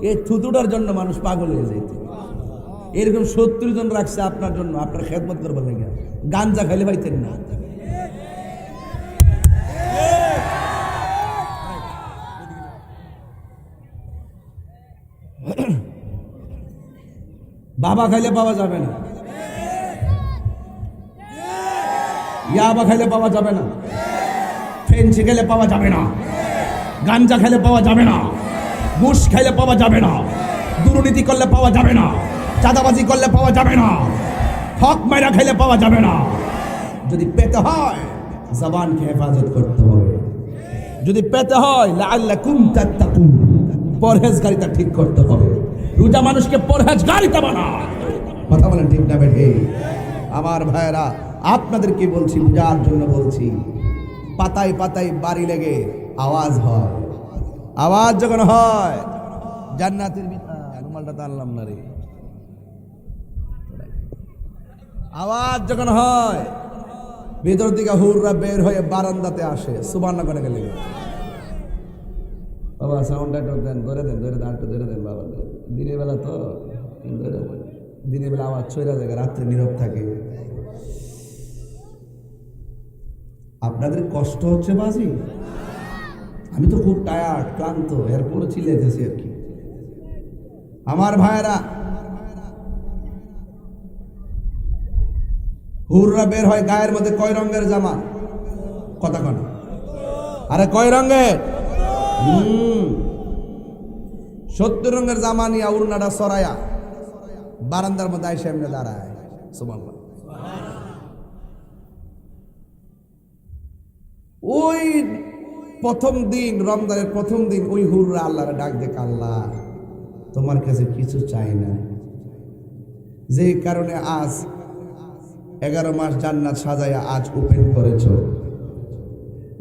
এই থুতুটার জন্য মানুষ পাগল হয়ে যেত। এরকম 70 জন রাখছে আপনার জন্য, আপনার খেদমত করবার লাগে। গাঞ্জা খাইলে পাইতেন না। বাবা খাইলে পাওয়া যাবে না, ইয়াবা খাইলে পাওয়া যাবে না, ফেন্সি খেলে পাওয়া যাবে না, গাঞ্জা খেলে পাওয়া যাবে না, ঘুষ খাইলে পাওয়া যাবে না, দুর্নীতি করলে পাওয়া যাবে না, চাঁদাবাজি করলে পাওয়া যাবে না, হক মাইরা খাইলে পাওয়া যাবে না। যদি পেতে হয় জবানকে হেফাজত করতে হবে। যদি পেতে হয় লাআল্লাকুম তাত্তাকুন, পরহেজগারিতা ঠিক করতে হবে। রোজা মানুষকে পরহেজগারিতা বানায়। কথা বলেন ঠিক না বেঠে? আমার ভাইয়েরা, আপনাদেরকে বলছি, বুঝার জন্য বলছি। পাতায় পাতায় বাড়ি লেগে আওয়াজ হয়। আওয়াজ যখন হয় জান্নাতের রুমালটা টানলাম না রে, আওয়াজ যখন হয় ভিতর থেকে হুররা বের হয়ে বারান্দাতে আসে। সুবহানাল্লাহ করে গেলে বাবা সাউন্ডটা একটু দেন, ধরে দেন একটু ধরে দেন বাবা। দিনের বেলা তো দিনের বেলা আওয়াজ ছয়রা জায়গায়, রাত্রে নীরব থাকে। আপনাদের কষ্ট হচ্ছে বাজি? আমি তো খুব টায়ার্ড, ক্লান্ত, এরপরে চিল্লাইতেছি আর কি। আমার ভাইয়েরা, হুররা বের হয়, গায়ের মধ্যে কয় রঙের জামা? কথা কন, আরে কয় রঙের? 70 রঙের জামা নিয়ে উড়নাটা সরায়া বারান্দার মধ্যে আইসা এমনি দাঁড়ায়। সুবহানাল্লাহ। ওই প্রথম দিন, রমজানের প্রথম দিন, ওই হুররা আল্লাহর ডাক দেখ, আল্লাহ তোমার কাছে কিছু চাই না, যে কারণে আজ 11 মাস জান্নাত সাজাইয়া আজ ওপেন করেছো,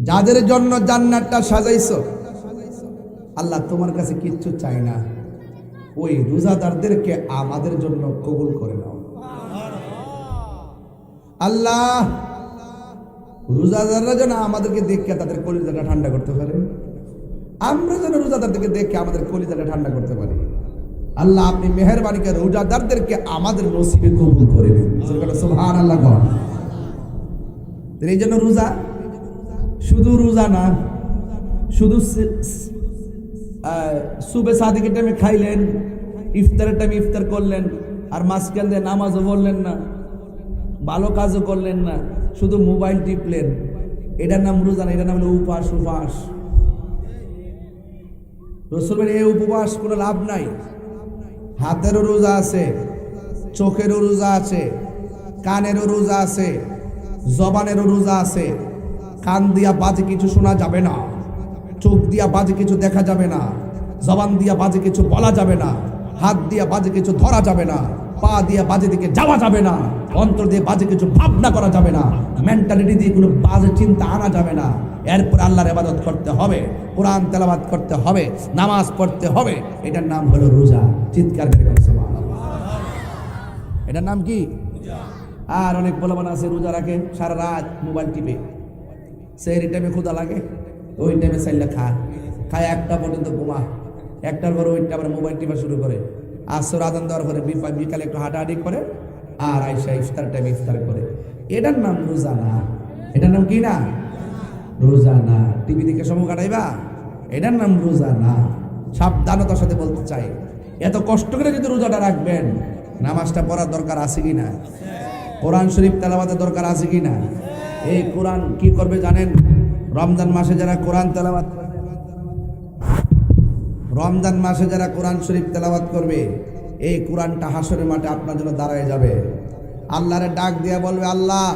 যাদের জন্য জান্নাতটা সাজাইছো আল্লাহ তোমার কাছে কিচ্ছু চাই না, ওই রোজাদারদেরকে আমাদের জন্য কবুল করে নাও। আল্লাহ রোজাদাররা যেন আমাদেরকে দেখে তাদের কলিজাটা ঠান্ডা করতে পারে, আমরা যেন রোজাদারদেরকে দেখে আমাদের কলিজাটা ঠান্ডা করতে পারি। আল্লাহ আপনি মেহেরবানি করে রোজাদারদেরকে আমাদের নসিবে কবুল করে দিন। সুবহানাল্লাহ। এই জন্য রোজা শুধু রোজা না, শুধু সুবে সাদিকের টাইমে খাইলেন, ইফতারের টাইমে ইফতার করলেন, আর মাঝখান দিয়ে নামাজও পড়লেন না, ভালো কাজও করলেন না, শুধু মোবাইল টিপলেন, এটার নাম রোজা না, এটার নাম হলো উপাস। উপাস রাসূল বলেন এই উপবাস কোনো লাভ নাই। হাতেরও রোজা আছে, চোখেরও রোজা আছে, কানেরও রোজা আছে, জবানেরও রোজা আছে। কান দিয়া বাজে কিছু শোনা যাবে না, চোখ দিয়া বাজে কিছু দেখা যাবে না, জবান দিয়া বাজে কিছু বলা যাবে না, হাত দিয়া বাজে কিছু ধরা যাবে না, পা দিয়া বাজে দিকে যাওয়া যাবে না, অন্তর দিয়ে বাজে কিছু ভাবনা করা যাবে না, মেন্টালিটি দিয়ে কোনো বাজে চিন্তা আনা যাবে না। এরপর আল্লাহর ইবাদত করতে হবে, কোরআন তেলাওয়াত করতে হবে, নামাজ পড়তে হবে। এটার নাম হলো রোজা। চিৎকার করে বলুন সুবহানাল্লাহ। এটার নাম কি? আর অনেক বলবান আছে রোজা রাখে, সারা রাত মোবাইল টিপে, সেই টাইমে ক্ষুধা লাগে, ওই টাইমে চাইলে খায় 1টা পর্যন্ত ঘুমা, 1টার পরে ওইটা আবার মোবাইল টিপা শুরু করে, আসর আজান দেওয়ার পরে বিকালে একটু হাঁটাহাঁটি করে, আর আইসা ইফতার টাইমে ইফতার করে। এটার নাম রোজা না। এটার নাম কি না? রোজা না। টিভি দেখে সময় কাটাইবা, এটার নাম রোজা না। সাবধানতার সাথে বলতে চাই, এত কষ্ট করে যদি রোজাটা রাখবেন, নামাজটা পড়ার দরকার আছে কি না? কোরআন শরীফ তেলাওয়াতের দরকার আছে কি না? এই কোরআন কি করবে জানেন? রমজান মাসে যারা কোরআন তেলাওয়াত করবে, রমজান মাসে যারা কোরআন শরীফ তেলাওয়াত করবে, এই কোরআনটা হাসরের মাঠে আপনার জন্য দাঁড়ায় যাবে। আল্লাহরে ডাক দিয়া বলবে, আল্লাহ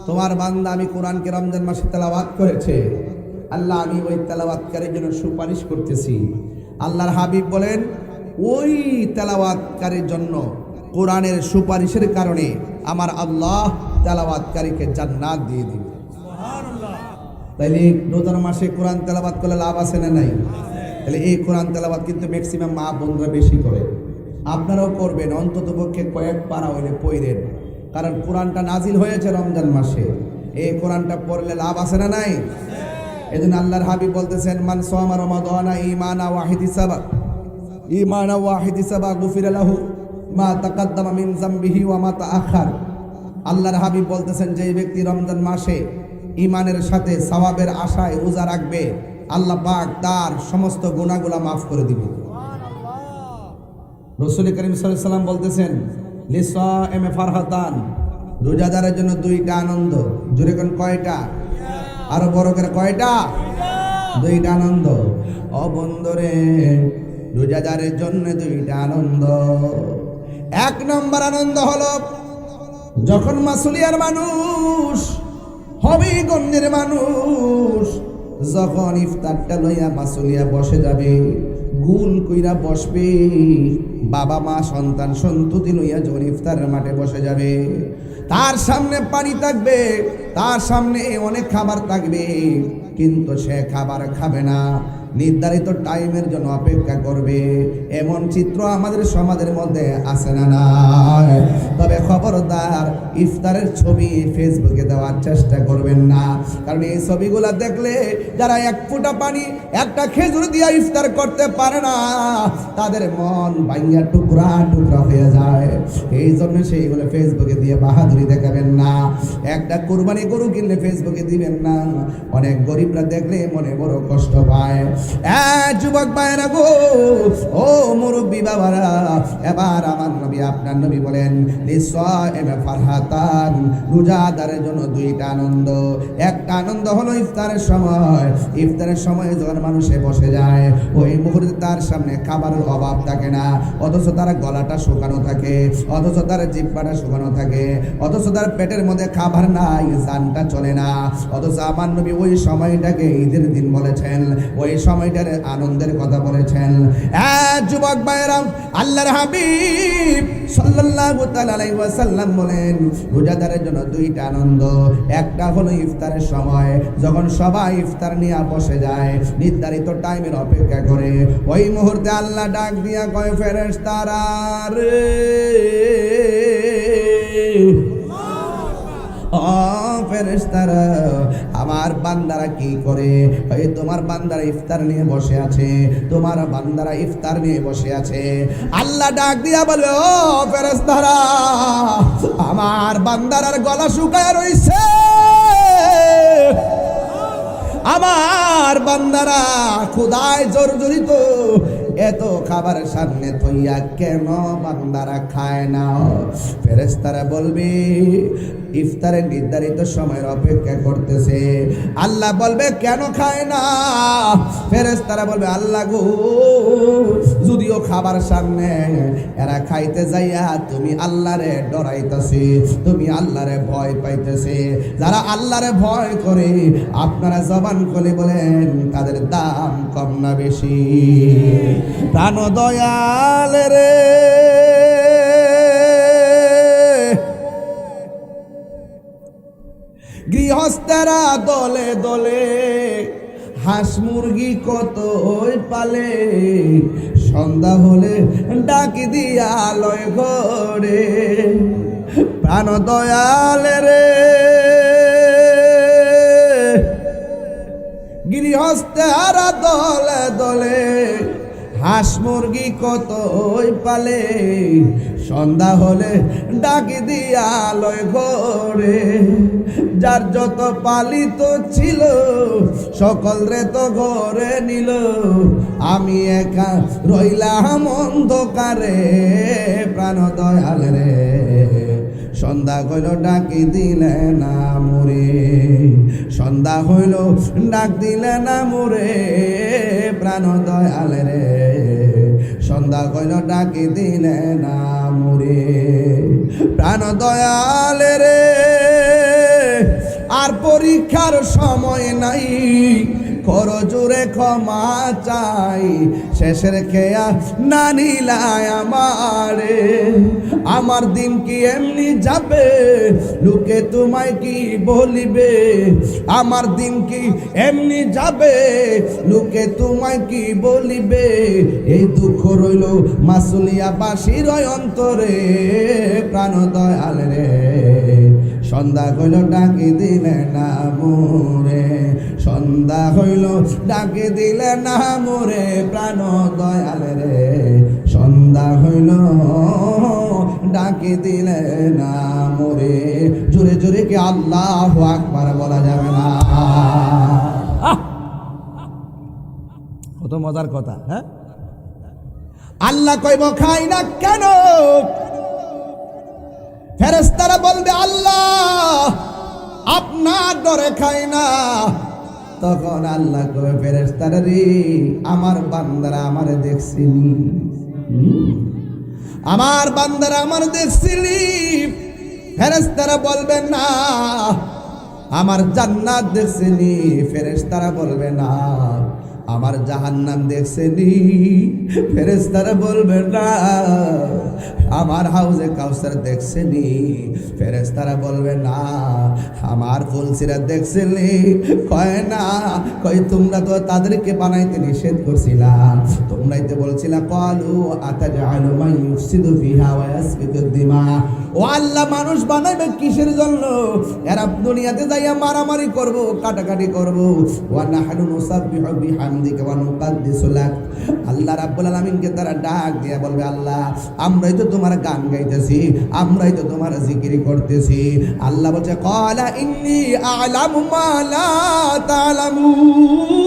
তোমার বান্দা আমি কোরআনকে রমজান মাসে তেলাওয়াত করেছে, আল্লাহ আমি ওই তেলাওয়াতকারীর জন্য সুপারিশ করতেছি। আল্লাহর হাবিব বলেন, ওই তেলাওয়াতকারীর জন্য কোরআনের সুপারিশের কারণে আমার আল্লাহ তেলাওয়াতকারীকে জান্নাত দিয়ে দিবে। সুবহানাল্লাহ। তাইলে রোজার মাসে কোরআন তেলাওয়াত করলে লাভ আছে না নাই? তাহলে এই কোরআন তেলাওয়াত কিন্তু ম্যাক্সিমাম মা বোনরা বেশি করে, আপনারাও করবেন, অন্তত পক্ষে কয়েক পারা হইলে পড়েন, কারণ কোরআনটা নাজিল হয়েছে রমজান মাসে। এই কোরআনটা পড়লে লাভ আছে না নাই? এজন্য আল্লাহর হাবিব বলতেছেন, মান সামা রমাদানা ঈমানা ওয়া ইহতিসাবা গুফিরা লাহু মা তাকাদ্দামা মিন যামবিহি ওয়া মা তাআখার। আল্লাহর হাবিব বলতেছেন, যে ব্যক্তি রমজান মাসে ঈমানের সাথে সওয়াবের আশায় রোজা রাখবে, আল্লাহ পাক তার সমস্ত গুনাহগুলো মাফ করে দিবে। রাসূল করিম সাল্লাল্লাহু আলাইহি ওয়াসাল্লাম বলতেছেন, লিসাইমি ফারহাতান, রোজাদারের জন্য 2টা আনন্দ। জোরে কোন কয়টা? আরো বড় করে কয়টা? 2টা আনন্দ। ও বন্ধুরে, রোজাদারের জন্য 2টা আনন্দ। 1 নম্বর আনন্দ হলো যখন মাসুলিয়ার মানুষ, হবিগঞ্জের মানুষ যখন ইফতারটা লইয়া মাসুলিয়া বসে যাবে, গুল কইরা বসবে, বাবা মা সন্তান সন্ততি লইয়া যখন ইফতারের মাঠে বসে যাবে, তার সামনে পানি থাকবে, তার সামনে অনেক খাবার থাকবে, কিন্তু সে খাবার খাবে না, নির্ধারিত টাইমের জন্য অপেক্ষা করবে। এমন চিত্র আমাদের সমাজের মধ্যে আছে না নাই? তবে খবরদার ইফতারের ছবি ফেসবুকে দেওয়ার চেষ্টা করবেন না, কারণ এই ছবিগুলা দেখলে যারা এক ফোঁটা পানি একটা খেজুর দিয়ে ইফতার করতে পারে না, তাদের মন ভাঙিয়া টুকরা টুকরা হয়ে যায়। এই জন্য সেইগুলো ফেসবুকে দিয়ে বাহাদুরি দেখাবেন না। একটা কুরবানি গরু কিনলে ফেসবুকে দিবেন না, অনেক গরিবরা দেখলে মনে বড় কষ্ট পায়। যুবক ভাইরা গো, ও মুরব্বী বাবারা, এবার আমার নবী আপনার নবী বলেন লিসাইমে ফারহাতান, রোজাদারের জন্য দুইটা আনন্দ। একটা আনন্দ হলো ইফতারের সময়। ইফতারের সময় যখন মানুষে বসে যায়, ওই মুহূর্তে তার সামনে খাবারের অভাব থাকে না, অথচ তার গলাটা শুকানো থাকে, অথচ তার জিহ্বাটা শুকানো থাকে, অথচ তার পেটের মধ্যে খাবার নাই, জানটা চলে না। অথচ আমার নবী ওই সময়টাকে ঈদের দিন বলেছেন, ওই সময়টার আনন্দের কথা বলেছেন। যুবক ভাইরা, আল্লাহর হাবিব সাল্লাল্লাহু তাআলা আলাইহি ওয়াসাল্লাম বলেন রোজাদারের জন্য দুইটা আনন্দ। একটা হলো ইফতারের সময়, যখন সবাই ইফতার নিয়ে বসে যায়, নির্ধারিত টাইমের অপেক্ষা করে, ওই মুহূর্তে আল্লাহ ডাক দিয়া কয় ফেরেশতারা রে, ও ফেরেশতারা, আমার বান্দারা কি করে? এই তোমার বান্দারা ইফতার নিয়ে বসে আছে, তোমার বান্দারা ইফতার নিয়ে বসে আছে। আল্লাহ ডাক দিয়া বলে, ও ফেরেশতারা, আমার বান্দারার গলা শুকায় রইছে, আমার বান্দারা ক্ষুধায় জর্জরিত, এত খাবারের সামনে থইয়া কেন বান্দারা খায় না? ফেরেশতারা বলবে ইফতারের নির্ধারিত সময়ের অপেক্ষা করতেছে। আল্লাহ বলবে কেন খায় না? ফেরেশতারা বলবে আল্লাহ গো, যদিও খাবার সামনে, এরা খাইতে যাইয়া তুমি আল্লাহরে ডরাইতেছে, তুমি আল্লাহরে ভয় পাইতেছে। যারা আল্লাহরে ভয় করে আপনারা জবান খুলে বলেন তাদের দাম কম না বেশি? প্রাণ দয়াল রে, গৃহস্থেরা দলে দলে হাঁস মুরগি কত পালে, সন্ধ্যা হলে ডাকি দিয়া লয় ঘরে। প্রাণ দয়াল রে, গৃহস্থেরা দলে দলে হাঁস মুরগি কত পালে, সন্ধ্যা হলে ডাকি দিয়া লয় ঘরে। যার যত পালিত ছিল সকল রে তো ঘরে নিল, আমি একা রইলাম অন্ধকারে। প্রাণ দয়াল রে, সন্ধ্যা হইল ডাকি দিলে না মোরে, সন্ধ্যা হইল ডাক দিলে না মোরে। প্রাণ দয়াল রে, সন্ধ্যা হইল ডাকি দিলে না মোরে। প্রাণ দয়াল রে, আর পরীক্ষার সময় নাই, কর জোরে ক্ষমা চাই, শেষের খেয়া না নিলায় আমারে। আমার দিন কি এমনি যাবে, লোকে তোমায় কি বলিবে? আমার দিন কি এমনি যাবে, লোকে তোমায় কি বলিবে? এই দুঃখ রইল মাসুলিয়া বাসির অন্তরে। প্রাণ দয়াল রে, সন্ধ্যা হইল ডাকি দিলে না মোরে, সন্ধ্যা হইল ডাকি দিলে না মোরে। প্রাণ দয়াল রে, সন্ধ্যা হইল ডাকি দিলে না মোরে। জোরে জোরে কি আল্লাহু আকবার বলা যাবে না? কত মজার কথা। হ্যাঁ, আল্লাহ কইব খাই না কেন? ফেরেশতারা বলবে আল্লাহ আপনার ডরে খাই না। তখন আল্লাহ কবে ফেরেশতারা রে, আমার বান্দারা আমারে দেখছিলি, আমার বান্দারা আমার দেখছিলি। ফেরেশতারা বলবেন না আমার জান্নাত দেখছিলি। ফেরেশতারা বলবে না আমার জাহান্নাম দেখছেনি? ফেরেশতারা বলবে না। আমার হাউজে কাউসার দেখছেনি? ফেরেশতারা বলবে না। আমার ফুলসিরাত দেখছেনি? কয় না। কয় তোমরা তো তাদেরকে বানাইতে নিষেধ করছিলা, তোমরাই তো বলছিলা ক্বালু আতাজআলু মান ইউফসিদু ফিহা ওয়া ইয়াসফিকুদ দিমা। ও আল্লাহ, মানুষ বানাইবে কিসের জন্য? এরা দুনিয়াতে যাইয়া মারামারি করব, কাটাকাটি করব। ওয়া নাহনু নুসাব্বিহু বিহামদিকা ওয়া নুকাদ্দিসু লাক। আল্লাহ রাব্বুল আলামিনকে তারা ডাক দিয়া বলবে, আল্লাহ আমরাই তো তোমার গান গাইতেছি, আমরাই তো তোমার জিকির করতেছি। আল্লাহ বলছে ক্বালা ইন্নী আ'লামু মা লা তা'লামুন।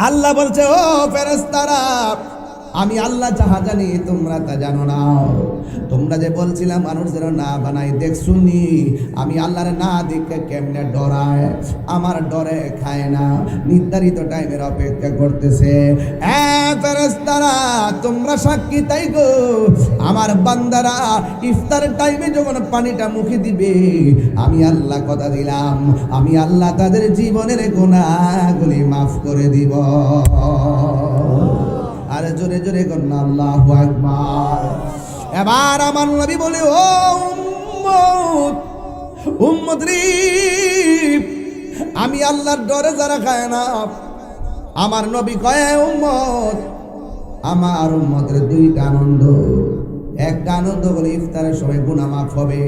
আল্লাহ বলছে, ও ফেরেশতারা, আমি আল্লাহ যাহা জানি তোমরা তা জানো না। তোমরা যে বলছিলাম মানুষ যেন না বানাই, দেখছুনি আমি আল্লাহর না দেখে কেমনে ডরায়, আমার ডরে খায় না, নির্ধারিত টাইমের অপেক্ষা করতেছে। ফেরেশতারা তোমরা সাক্ষী তাই গো, আমার বান্দারা ইফতার টাইমে যখন পানিটা মুখে দিবে, আমি আল্লাহ কথা দিলাম, আমি আল্লাহ তাদের জীবনের গুনাহগুলি মাফ করে দিব। আর জোরে জোরে কন্যা আল্লাহু আকবার। এবার আমার নবী বলে, ও উম্মত, উম্মত রে, আমি আল্লাহর ডরে যারা খায় না, আমার নবী কয় উম্মত, আমার উম্মতের দুইটা আনন্দ। একটা আনন্দ হলে ইফতারের সময় গুনাহ মাফ হবে।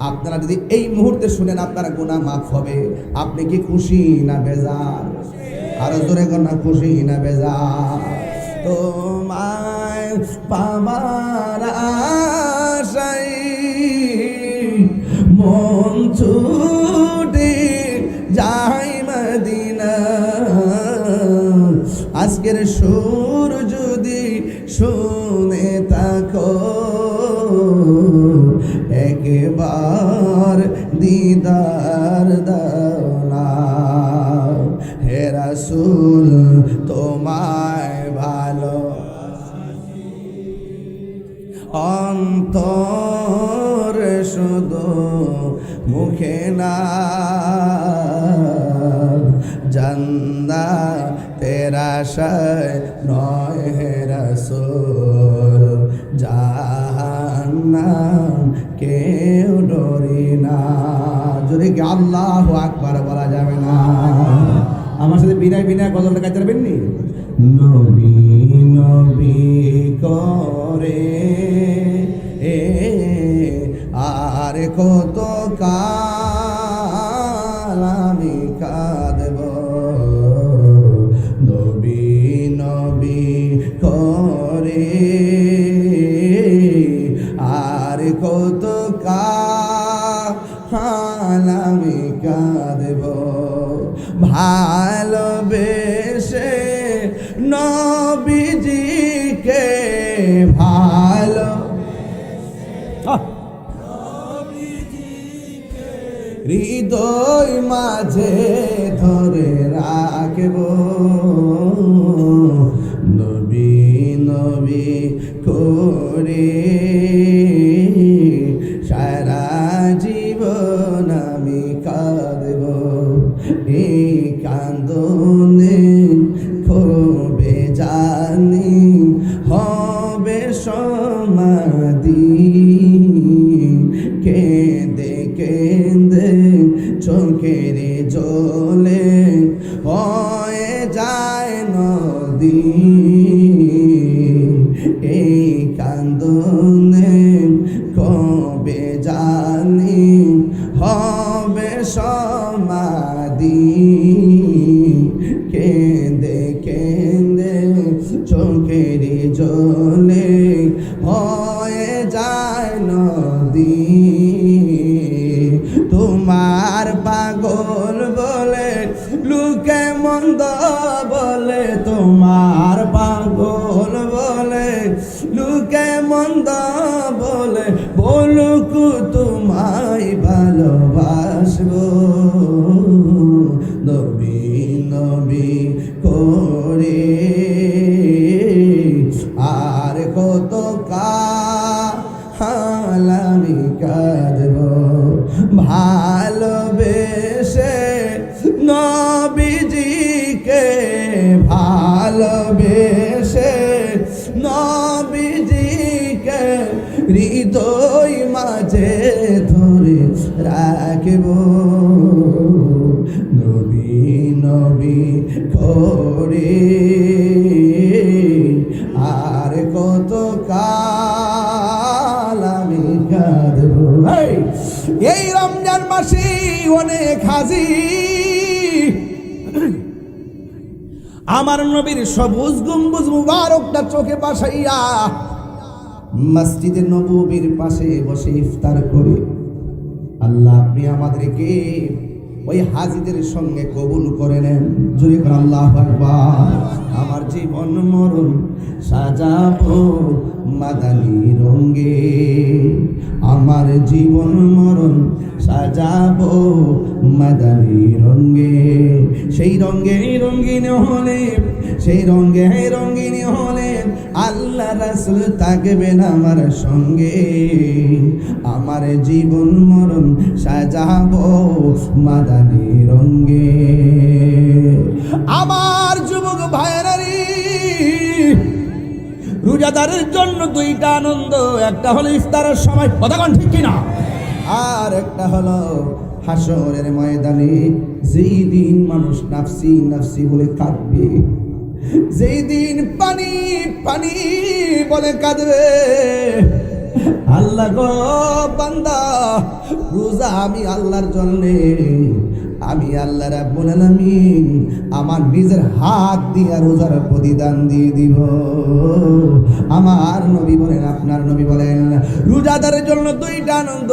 আপনারা যদি এই মুহূর্তে শুনেন আপনারা গুনাহ মাফ হবে, আপনি কি খুশি না বেজার? আরো জোরে কন্যা খুশি না বেজার? তোমায় পাবার আশায় মন ছুটে যাই মদিনা। আজকের সুর যদি শুনে থাকো, একবার দিদার দাও না। হে রাসূল তোমায় ভালো অন্তর শুধু মুখে না, জান্না তেরা শায় নয় হে রাসূল, জাহান্নাম কেউ ডরি না। যদি কি আল্লাহু আকবার বলা যাবে না? আমার সাথে বিনয় বিনয় গজলটা গাইতে পারবেন নি? নবী নবী করে আর কত কাল আমি কাঁদব, নবী নবী করে আর কত কাল আমি কাঁদব। ভালোবেসে নবীজিকে ভালো হৃদয় মাঝে ধরে রাখব, নবী নবী করে সারা জীবন আমি কাঁদব। এই কান্দনে খুবে জানি হবে সমাধি, কেঁদে কেঁদে চোখের জলে হয়ে যায় নদী। এই কান্দনে কবে জানি হবে সমাধি, কেঁদে কেঁদে চোখের জলে হয়ে যায় নদী। তোমার পাগল বলে লোকে মন্দ বলে, তোমার পাগল বলে লোকে মন্দ বলে, বলুক তোমায় ভালোবাসবো, নবী নবী করে আর কত কাল আমি কাঁদব। ভালোবেসে নবীজিকে ভালোবেসে নবীজিকে হৃদয় মাঝে ধরে রাখব নবী নবী করে আর কত কাল আমি কাঁদব। এই রমজান মাসে অনেক হাজি আমার নবীর সবুজ গম্বুজ মুবারকটা চোখে বাসাইয়া মসজিদে নববীর পাশে বসে ইফতার করে। আল্লাহ আপনি আমাদেরকে ওই হাজিদের সঙ্গে কবুল করে নেন। জোরে করে আল্লাহু আকবার। আমার জীবন মরণ সাজাবো মাদানী রঙে, আমার জীবন মরণ সাজাবো মাদানী রঙে। সেই রঙে রঙিন হলে সেই রঙে রঙিন হলে আল্লাহ রাসূল থাকবেন আমার সঙ্গে। আমার জীবন মরণ সাজাবো মাদানী রঙে। আমার যুবক ভাইরা রে, রোজাদারের জন্য দুইটা আনন্দ, একটা হলো ইফতারের সময়, কতক্ষণ ঠিক কিনা, আর একটা হলো হাসরের ময়দানে যেই দিন মানুষ নাফসি নাফসি বলে কাঁদবে, যেই দিন পানি পানি বলে কাঁদবে। আল্লাহ গো বান্দা, রোজা আমি আল্লাহর জন্যে, আমি আল্লাহ রাব্বুল আলামিন আমার নিজের হাত দিয়ে রোজার প্রতিদান দিয়ে দিব। আমার নবী বলেন, আপনার নবী বলেন, রোজাদারের জন্য দুইটা আনন্দ।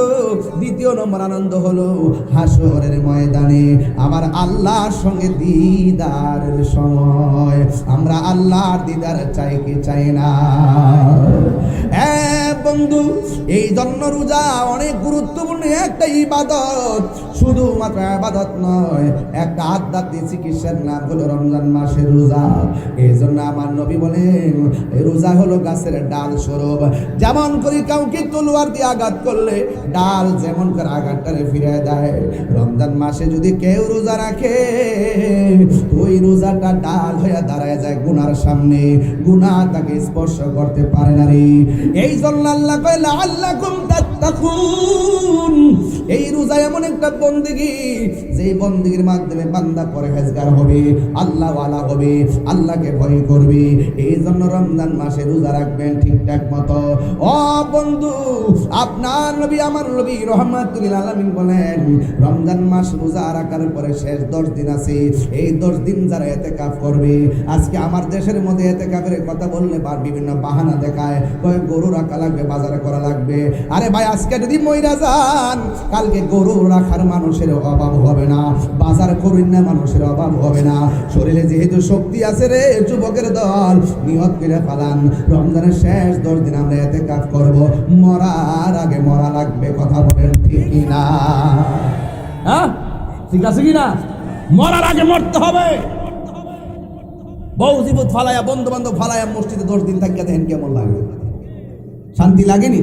দ্বিতীয় নম্বর আনন্দ হলো হাসরের ময়দানে আমার আল্লাহর সঙ্গে দিদারের সময়। আমরা আল্লাহর দিদার চাই কি চাই না? বন্ধু, এই জন্য রোজা অনেক গুরুত্বপূর্ণ একটা ইবাদত। শুধুমাত্র ইবাদত নয়, একটা আধ্যাত্মিক চিকিৎসার নাম হলো রমজান মাসের রোজা। এই জন্য আমার নবী বলেন, রোজা হলো গাছের ডাল স্বরূপ। যেমন করে কাউকে তলোয়ার দিয়ে আঘাত করলে ডাল যেমন করে আঘাতটারে ফিরে দেয়, রমজান মাসে যদি কেউ রোজা রাখে ওই রোজাটা ডাল হয়ে দাঁড়ায় যায় গুনার সামনে, গুনাহ তাকে স্পর্শ করতে পারে না রে। এই জন্য আল্লাহ কয় লাআল্লাকুম তাত্তাকুন। এই রোজা এমন একটা বন্দেগী, যে বন্দেগীর মাধ্যমে বান্দা পরহেজগার হবে, আল্লাহ ওয়ালা হবে, আল্লাহকে ভয় করবে। এই জন্য রমজান মাসে রোজা রাখবেন ঠিকঠাক মতো। ও বন্ধু, আপনার নবী আমার নবী রাহমাতুল লিল আলামিন বলেন, রমজান মাস রোজা রাখার পরে শেষ 10 দিন আছে, এই 10 দিন যারা ইতিকাফ করবে। আজকে আমার দেশের মধ্যে ইতিকাফের কথা বললে বিভিন্ন বাহানা দেখায়, কয় গরু রাখা লাগবে, বাজারে করা লাগবে। আরে ভাই, আজকে যদি মইরা যান, কালকে গরু রাখার মানুষের অভাব হবে না, বাজার করেন না মানুষের অভাব হবে না। শরীরে যেহেতু শক্তি আছে রে যুবকের দল, নিয়ত করে পালান, রমজানের শেষ 10 দিন আমরা ইতিকাফ করব। মরার আগে মরা লাগবে, কথা বলেন ঠিক কি না? হ্যাঁ, ঠিক আছে কি না? মরার আগে মরতে হবে। বউ জীবত ফালায়া, বন্ধু বান্ধব ফালায়া মসজিদে 10 দিন থাকিয়া দেখেন কেমন লাগে, শান্তি লাগেনি?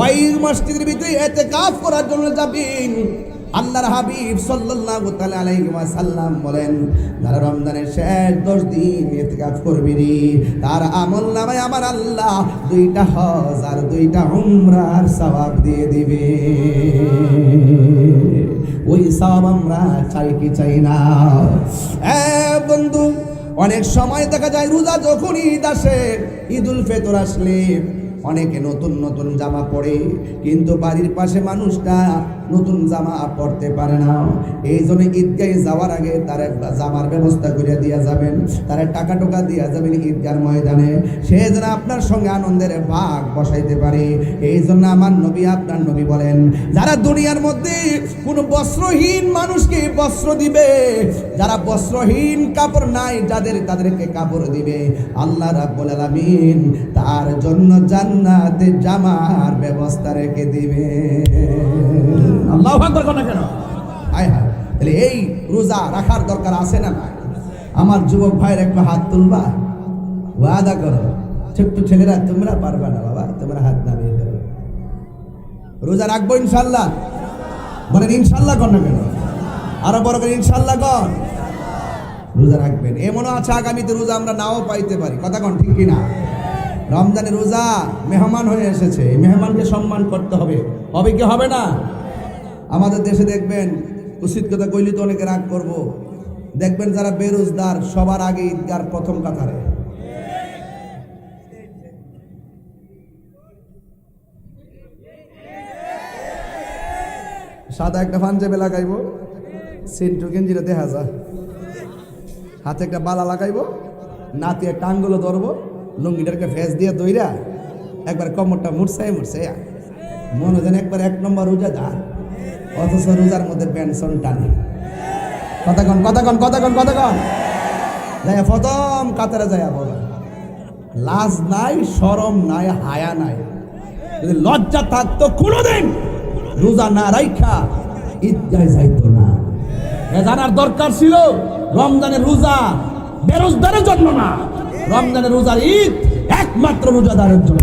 ওই মসজিদের ভিতরে ইতিকাফ করার জন্য যাবেন। আল্লাহর হাবিব সাল্লাল্লাহু তাআলা আলাইহি ওয়াসাল্লাম বলেন, যারা রমজানের শেষ 10 দিন ইতিকাফ করবে রে, তার আমলনামায় আমার আল্লাহ 2টা হজ আর 2টা উমরার সওয়াব দিয়ে দিবে। ওই সওয়াব আমরা চাই কি চাই না? বন্ধু, অনেক সময় দেখা যায় রোজা যখন ঈদ আসে, ঈদুল ফিতর আসলে অনেকে নতুন নতুন জামা পরে, কিন্তু বাড়ির পাশে মানুষটা নতুন জামা পরতে পারে না। এই জন্য ঈদগাহে যাওয়ার আগে তার একটা জামার ব্যবস্থা করে দিয়া যাবেন, তার টাকা টোকা দিয়া যাবেন ঈদগার ময়দানে, সে যেন আপনার সঙ্গে আনন্দের ভাগ বসাইতে পারে। এই জন্য আমার নবী, আপনার নবী বলেন, যারা দুনিয়ার মধ্যে কোন বস্ত্রহীন মানুষকে বস্ত্র দিবে, যারা বস্ত্রহীন কাপড় নাই যাদের, তাদেরকে কাপড় দিবে, আল্লাহ রাব্বুল আলামিন তার জন্য জান্নাতে জামার ব্যবস্থা রেখে দিবে। আল্লাহু আকবার কোন কেন? হায় হায়, তাহলে এই রোজা রাখার দরকার আছে না নাই? আমার যুবক ভাইয়ের একটু হাত তুলবা, ওয়াদা করো। ছোট্ট ছেলেরা তোমরা পারবা না বাবা, তোমরা হাত নামিয়ে ফেলো। রোজা রাখবো ইনশাআল্লাহ। বলেন ইনশাল্লাহ কর না কেন? আরো বড় করে ইনশাল্লাহ কর। রোজা রাখবেন। এমনও আছে আগামীতে রোজা আমরা নাও পাইতে পারি, কথা কন ঠিক কিনা? রমজানে রোজা মেহমান হয়ে এসেছে, এই মেহমানকে সম্মান করতে হবে, হবে কি হবে না? আমাদের দেশে দেখবেন, উচিত কথা কইলে তো অনেকে রাগ করবো, দেখবেন যারা বেরোজগার সবার আগে ঈদগার প্রথম কাতারে। সাদা একটা পাঞ্জাবি লাগাইবো, সেন্টু গেঞ্জিটা দেখা যায়, হাতে একটা বালা লাগাইবো, নাতি একটা আঙ্গুলো ধরবো, লুঙ্গিটাকে ফেস দিয়ে দইরা একবার কমরটা মুড়ছাই মনে যেন একবার 1 নম্বর রোজাদার, অথচ রোজার মধ্যে পেনশন টানে। কতক্ষণ যাইয়া প্রথম কাতারে যাইয়া বলে লাজ নাই, শরম নাই, হায়া নাই। যদি লজ্জা থাকতো কোনোদিন রোজা না রাইখা ঈদগায় যাইতো না। এ জানার দরকার ছিল রমজানের রোজা বেরোজগারের জন্য না, রমজানের রোজার ঈদ একমাত্র রোজাদারের জন্য।